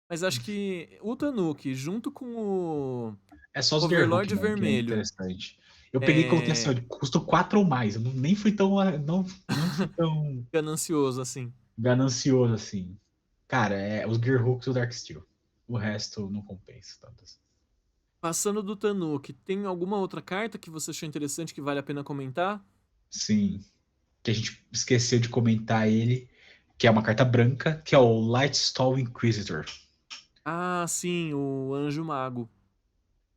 Mas acho que o Tanuki, junto com o É só os Gearhook Overlord mesmo, que é Vermelho, interessante. Eu peguei e coloquei assim, ó, é de custo 4 ou mais. Eu nem fui tão, não fui tão ganancioso, assim. ganancioso assim. Cara, é os Gearhooks e o Darksteel. O resto não compensa tanto assim. Passando do Tanuki, tem alguma outra carta que você achou interessante que vale a pena comentar? Sim, que a gente esqueceu de comentar ele, que é uma carta branca, que é o Lightstall Inquisitor. Ah, sim, o Anjo Mago.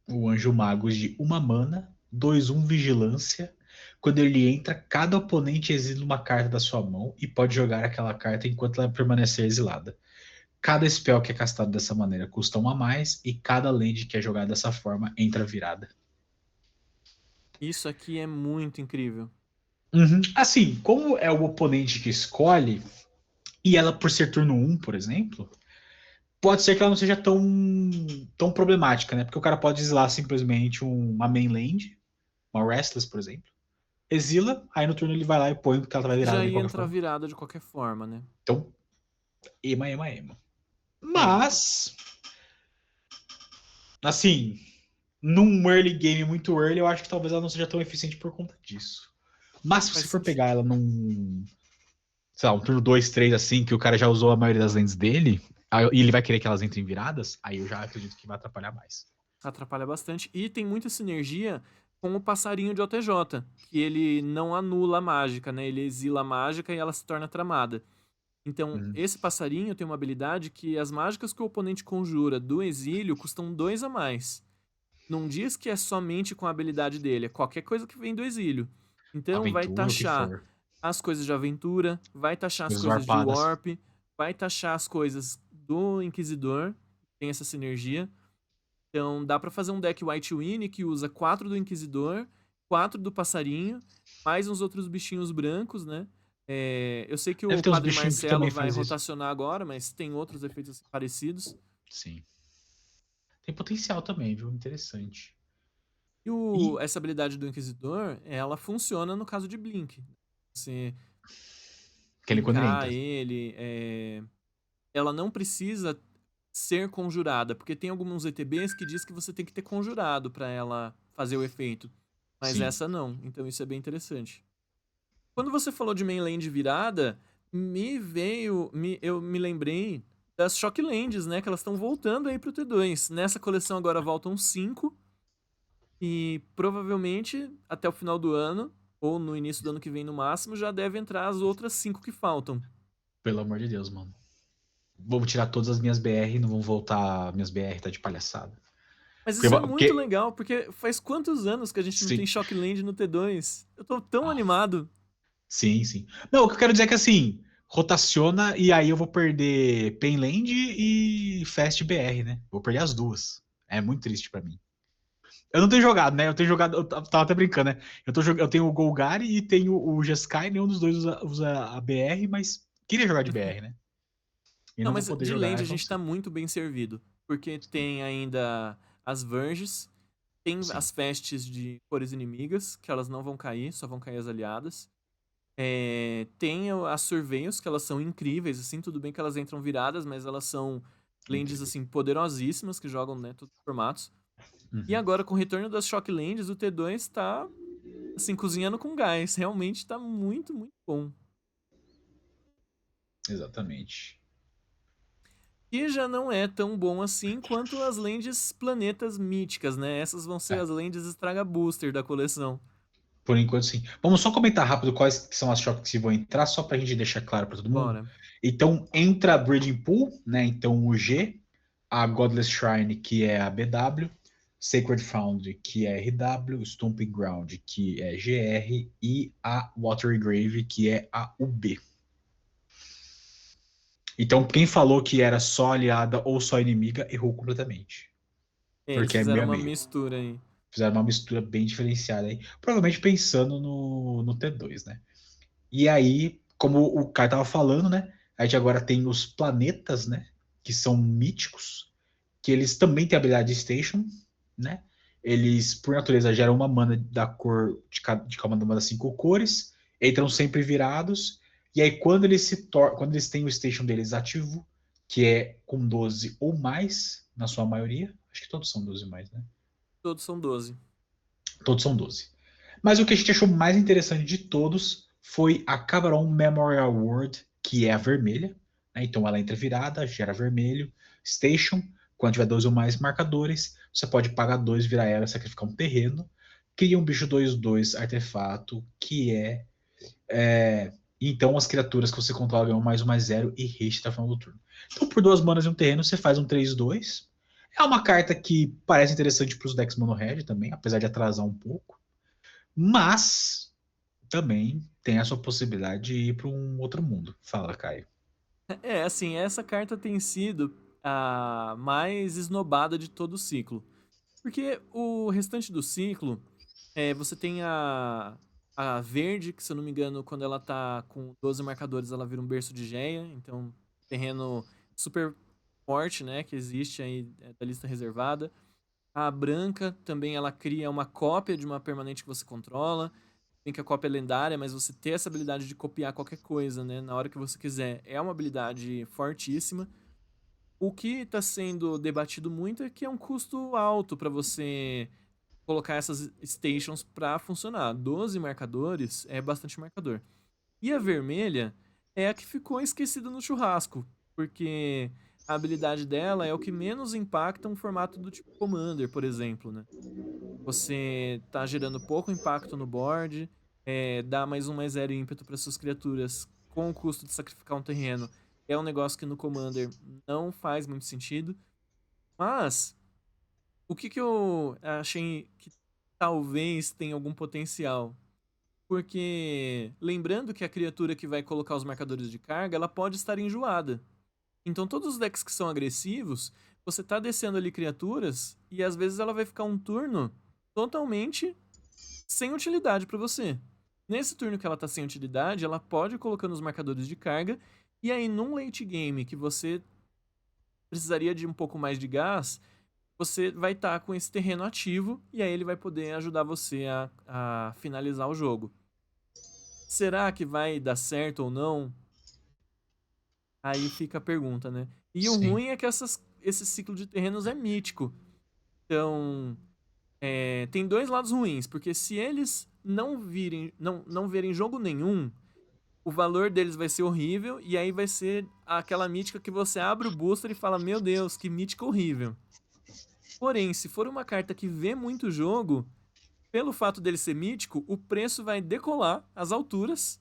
O Anjo Mago de 1 mana, 2/1 Vigilância. Quando ele entra, cada oponente exila uma carta da sua mão e pode jogar aquela carta enquanto ela permanecer exilada. Cada spell que é castado dessa maneira custa 1 a mais e cada land que é jogada dessa forma entra virada. Isso aqui é muito incrível. Uhum. Assim, como é o oponente que escolhe, e ela por ser turno 1, por exemplo, pode ser que ela não seja tão problemática, né? Porque o cara pode exilar simplesmente uma mainland, uma Restless, por exemplo. Exila, aí no turno ele vai lá e põe porque ela vai virada Já de ia qualquer entrar forma. virada de qualquer forma, né? Então, ema. É. Mas, assim, num early game muito early, eu acho que talvez ela não seja tão eficiente por conta disso. Mas se Faz você for sentido. pegar ela num, sei lá, um turno 2 3 assim, que o cara já usou a maioria das lentes dele, e ele vai querer que elas entrem viradas, aí eu já acredito que vai atrapalhar mais. Atrapalha bastante. E tem muita sinergia com o passarinho de OTJ, que ele não anula a mágica, né? Ele exila a mágica e ela se torna tramada. Então, Hum. esse passarinho tem uma habilidade que as mágicas que o oponente conjura do exílio custam 2 a mais. Não diz que é somente com a habilidade dele, é qualquer coisa que vem do exílio. Então, vai Aventura, o que taxar for. as coisas de aventura, vai taxar as Coisas coisas de warpadas. warp, vai taxar as coisas do Inquisidor, tem essa sinergia. Então dá pra fazer um deck White Winnie que usa 4 do Inquisidor, 4 do Passarinho, mais uns outros bichinhos brancos, né? Eu sei que Deve o ter uns Padre bichinhos que Marcelo também vai faz isso. rotacionar agora, mas tem outros efeitos assim parecidos. Sim. Tem potencial também, viu? Interessante. E E essa habilidade do Inquisidor, ela funciona no caso de Blink. Você aquele quando ele blinkar entra. ele, ela não precisa ser conjurada, porque tem alguns ETBs que diz que você tem que ter conjurado pra ela fazer o efeito. Mas Sim. essa não, então isso é bem interessante. Quando você falou de mainland virada, eu me lembrei das Shocklands, né? Que elas estão voltando aí pro T2. Nessa coleção agora voltam 5 e provavelmente até o final do ano, ou no início do ano que vem no máximo, já deve entrar as outras 5 que faltam. Pelo amor de Deus, mano. Vamos tirar todas as minhas BR, não vão voltar. Minhas BR tá de palhaçada. Mas Porque, isso é muito porque legal, porque faz quantos anos que a gente não tem sim. Shockland no T2? Eu tô tão Ah, animado. sim. Não, o que eu quero dizer é que assim, rotaciona e aí eu vou perder Painland e Fast BR, né? Vou perder as duas. É muito triste pra mim. Eu não tenho jogado, né? Eu tenho jogado. Tava até brincando, né? Eu tenho o Golgari e tenho o Jeskai, nenhum dos dois usa a BR, mas queria jogar de BR, né? E Não, não vou mas poder de jogar land a tão gente tá cedo. muito bem servido. Porque tem ainda as Verges, tem Sim. as festes de cores inimigas, que elas não vão cair, só vão cair as aliadas. Tem as Surveios, que elas são incríveis, assim, tudo bem que elas entram viradas, mas elas são lands, Incrível. assim, poderosíssimas, que jogam, né, todos os formatos. E Uhum. agora, com o retorno das Shock Lands, o T2 tá, assim, cozinhando com gás. Realmente tá muito, muito bom. Exatamente. E já não é tão bom assim quanto as lands planetas míticas, né? Essas vão ser É, as lands Estraga Booster da coleção. por enquanto, sim. Vamos só comentar rápido quais que são as shops que vão entrar, só pra gente deixar claro pra todo mundo. Bora. Então, entra a Breeding Pool, né? Então, o G, a Godless Shrine, que é a BW, Sacred Foundry, que é RW, Stomping Ground, que é GR, e a Watery Grave, que é a UB. Então, quem falou que era só aliada ou só inimiga, errou completamente. Eles Porque é fizeram meio a uma meio. mistura aí. Fizeram uma mistura bem diferenciada aí. Provavelmente pensando no T2, né? E aí, como o Kai tava falando, né? A gente agora tem os planetas, né? Que são míticos, que eles também têm habilidade de Station, né? Eles, por natureza, geram uma mana da cor de cada uma das 5 cores, entram sempre virados, e aí quando eles têm o Station deles ativo, que é com 12 ou mais, na sua maioria, acho que todos são 12 mais, né? Todos são 12. Todos são 12. Mas o que a gente achou mais interessante de todos foi a Cabaron Memorial World, que é a vermelha. Né? Então ela entra virada, gera vermelho. Station, quando tiver 12 ou mais marcadores, você pode pagar 2, virar ela, sacrificar um terreno. Cria um bicho 2/2 artefato, que então as criaturas que você controla ganham mais 0 e haste até o final do turno. Então por 2 manas e um terreno, você faz um 3/2. É uma carta que parece interessante para os decks mono red também, apesar de atrasar um pouco. Mas também tem a sua possibilidade de ir para um outro mundo. Fala, Caio. Assim, essa carta tem sido a mais esnobada de todo o ciclo. Porque o restante do ciclo, você tem a verde, que se eu não me engano, quando ela tá com 12 marcadores, ela vira um berço de Geia. Então, terreno super forte, né, que existe aí da lista reservada. A branca também ela cria uma cópia de uma permanente que você controla. Tem que a cópia é lendária, mas você ter essa habilidade de copiar qualquer coisa, né, na hora que você quiser, é uma habilidade fortíssima. O que está sendo debatido muito é que é um custo alto para você colocar essas stations para funcionar. 12 marcadores é bastante marcador. E a vermelha é a que ficou esquecida no churrasco, porque a habilidade dela é o que menos impacta um formato do tipo Commander, por exemplo, né? Você tá gerando pouco impacto no board, dá mais 0 ímpeto para suas criaturas com o custo de sacrificar um terreno. É um negócio que no Commander não faz muito sentido. Mas, o que eu achei que talvez tenha algum potencial? Porque, lembrando que a criatura que vai colocar os marcadores de carga, ela pode estar enjoada. Então, todos os decks que são agressivos, você tá descendo ali criaturas e às vezes ela vai ficar um turno totalmente sem utilidade para você. Nesse turno que ela tá sem utilidade, ela pode ir colocando os marcadores de carga, e aí num late game que você precisaria de um pouco mais de gás, você vai estar com esse terreno ativo, e aí ele vai poder ajudar você a finalizar o jogo. Será que vai dar certo ou não? Aí fica a pergunta, né? E o Sim. ruim é que esse ciclo de terrenos é mítico. Então, tem dois lados ruins, porque se eles não verem jogo nenhum, o valor deles vai ser horrível, e aí vai ser aquela mítica que você abre o booster e fala, meu Deus, que mítica horrível. Porém, se for uma carta que vê muito jogo, pelo fato dele ser mítico, o preço vai decolar as alturas.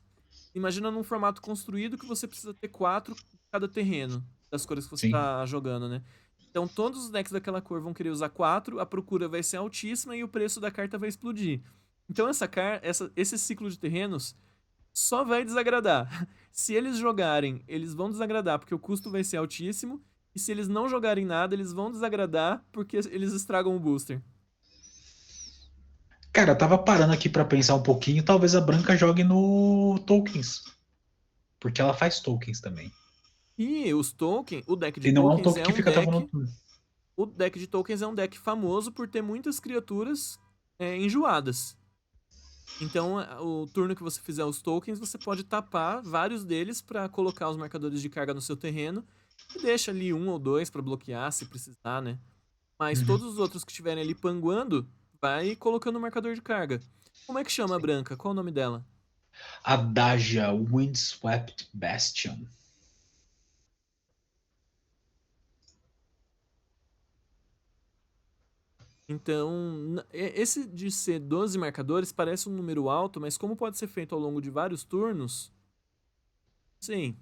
Imagina num formato construído que você precisa ter 4 em cada terreno das cores que você Sim. está jogando, né? Então todos os decks daquela cor vão querer usar 4, a procura vai ser altíssima e o preço da carta vai explodir. Então esse ciclo de terrenos só vai desagradar. Se eles jogarem, eles vão desagradar porque o custo vai ser altíssimo. E se eles não jogarem nada, eles vão desagradar porque eles estragam o booster. Cara, eu tava parando aqui pra pensar um pouquinho, talvez a Branca jogue no Tokens, porque ela faz tokens também. E os tokens, o deck de E não é um tokens token é que um fica travando deck. tudo. O deck de tokens é um deck famoso por ter muitas criaturas enjoadas. Então, o turno que você fizer os tokens, você pode tapar vários deles para colocar os marcadores de carga no seu terreno e deixa ali um ou dois para bloquear se precisar, né? Mas Uhum. todos os outros que estiverem ali panguando, vai colocando o marcador de carga. Como é que chama a branca? Qual o nome dela? Adagia Windswept Bastion. Então, esse de ser 12 marcadores parece um número alto, mas como pode ser feito ao longo de vários turnos, sim,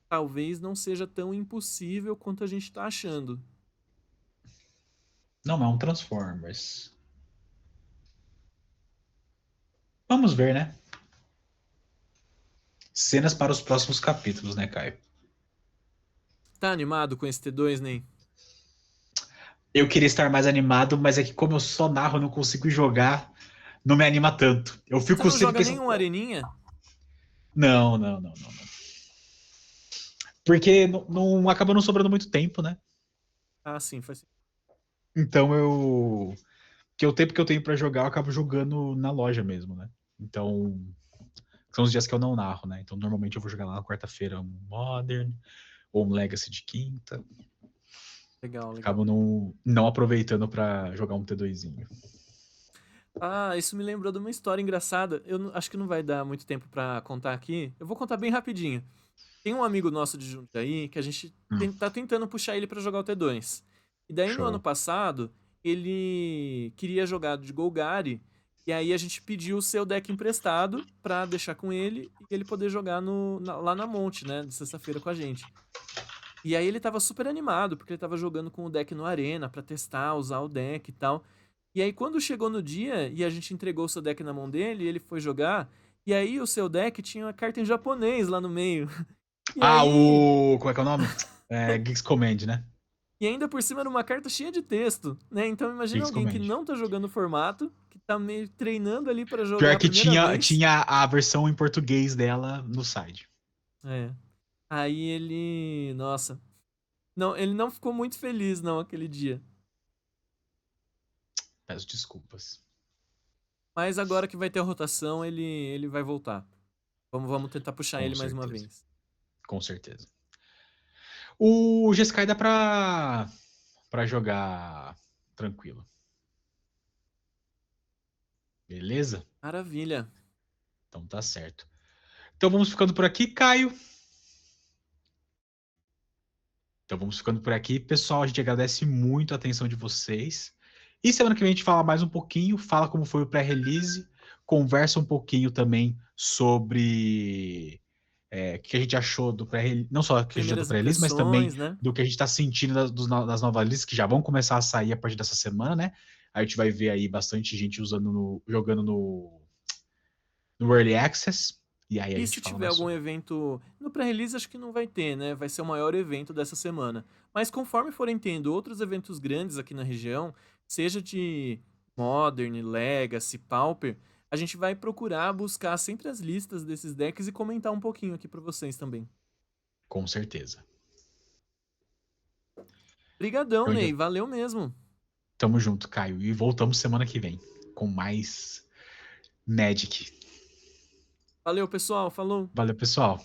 talvez não seja tão impossível quanto a gente está achando. Não é um Transformers. Vamos ver, né? Cenas para os próximos capítulos, né, Caio? Tá animado com esse T2, Ney? Eu queria estar mais animado, mas é que como eu só narro, não consigo jogar, não me anima tanto. Eu Você fico não sempre joga pensando, nenhum Areninha? não, não, não, não, não. Porque não acaba não sobrando muito tempo, né? Ah, sim, faz sentido. Então eu. Que o tempo que eu tenho pra jogar, eu acabo jogando na loja mesmo, né? Então. São os dias que eu não narro, né? Então normalmente eu vou jogar lá na quarta-feira um Modern ou um Legacy de quinta. Legal, legal. Acabo não aproveitando pra jogar um T2zinho. Ah, isso me lembrou de uma história engraçada. Acho que não vai dar muito tempo pra contar aqui. Eu vou contar bem rapidinho. Tem um amigo nosso de Jundiaí que a gente tá tentando puxar ele pra jogar o T2. E daí no ano Show. passado, ele queria jogar de Golgari, e aí a gente pediu o seu deck emprestado pra deixar com ele e ele poder jogar lá na Monte, né, de sexta-feira com a gente. E aí ele tava super animado, porque ele tava jogando com o deck no Arena pra testar, usar o deck e tal. E aí quando chegou no dia e a gente entregou o seu deck na mão dele, ele foi jogar, e aí o seu deck tinha uma carta em japonês lá no meio. E Ah, aí, o. Como é que é o nome? É, Geeks Command, né? e ainda por cima era uma carta cheia de texto, né? Então imagina Geeks alguém que Command. não tá jogando o formato, que tá meio treinando ali pra jogar Pior a que primeira tinha, vez. tinha a versão em português dela no site. É. Aí ele, nossa, não, ele não ficou muito feliz não aquele dia. Peço desculpas. Mas agora que vai ter a rotação, ele vai voltar. Vamos tentar puxar Com ele mais uma certeza. vez. Com certeza. O Jeskai dá pra jogar tranquilo. Beleza? Maravilha. Então tá certo. Então vamos ficando por aqui, Caio. Então vamos ficando por aqui. Pessoal, a gente agradece muito a atenção de vocês. E semana que vem a gente fala mais um pouquinho, fala como foi o pré-release, conversa um pouquinho também sobre o que a gente achou do pré-release, não só o que a gente achou do Primeiras pré-release, mas também impressões, né? do que a gente está sentindo das novas releases, que já vão começar a sair a partir dessa semana, né? A gente vai ver aí bastante gente jogando no Early Access. E aí a E gente se fala tiver mais algum sobre. evento. No pré-release acho que não vai ter, né? Vai ser o maior evento dessa semana. Mas conforme forem tendo outros eventos grandes aqui na região, seja de Modern, Legacy, Pauper, a gente vai procurar buscar sempre as listas desses decks e comentar um pouquinho aqui pra vocês também. Com certeza. Obrigadão, Então, Ney. Valeu mesmo. tamo junto, Caio. E voltamos semana que vem com mais Magic. Valeu, pessoal. Falou. Valeu, pessoal.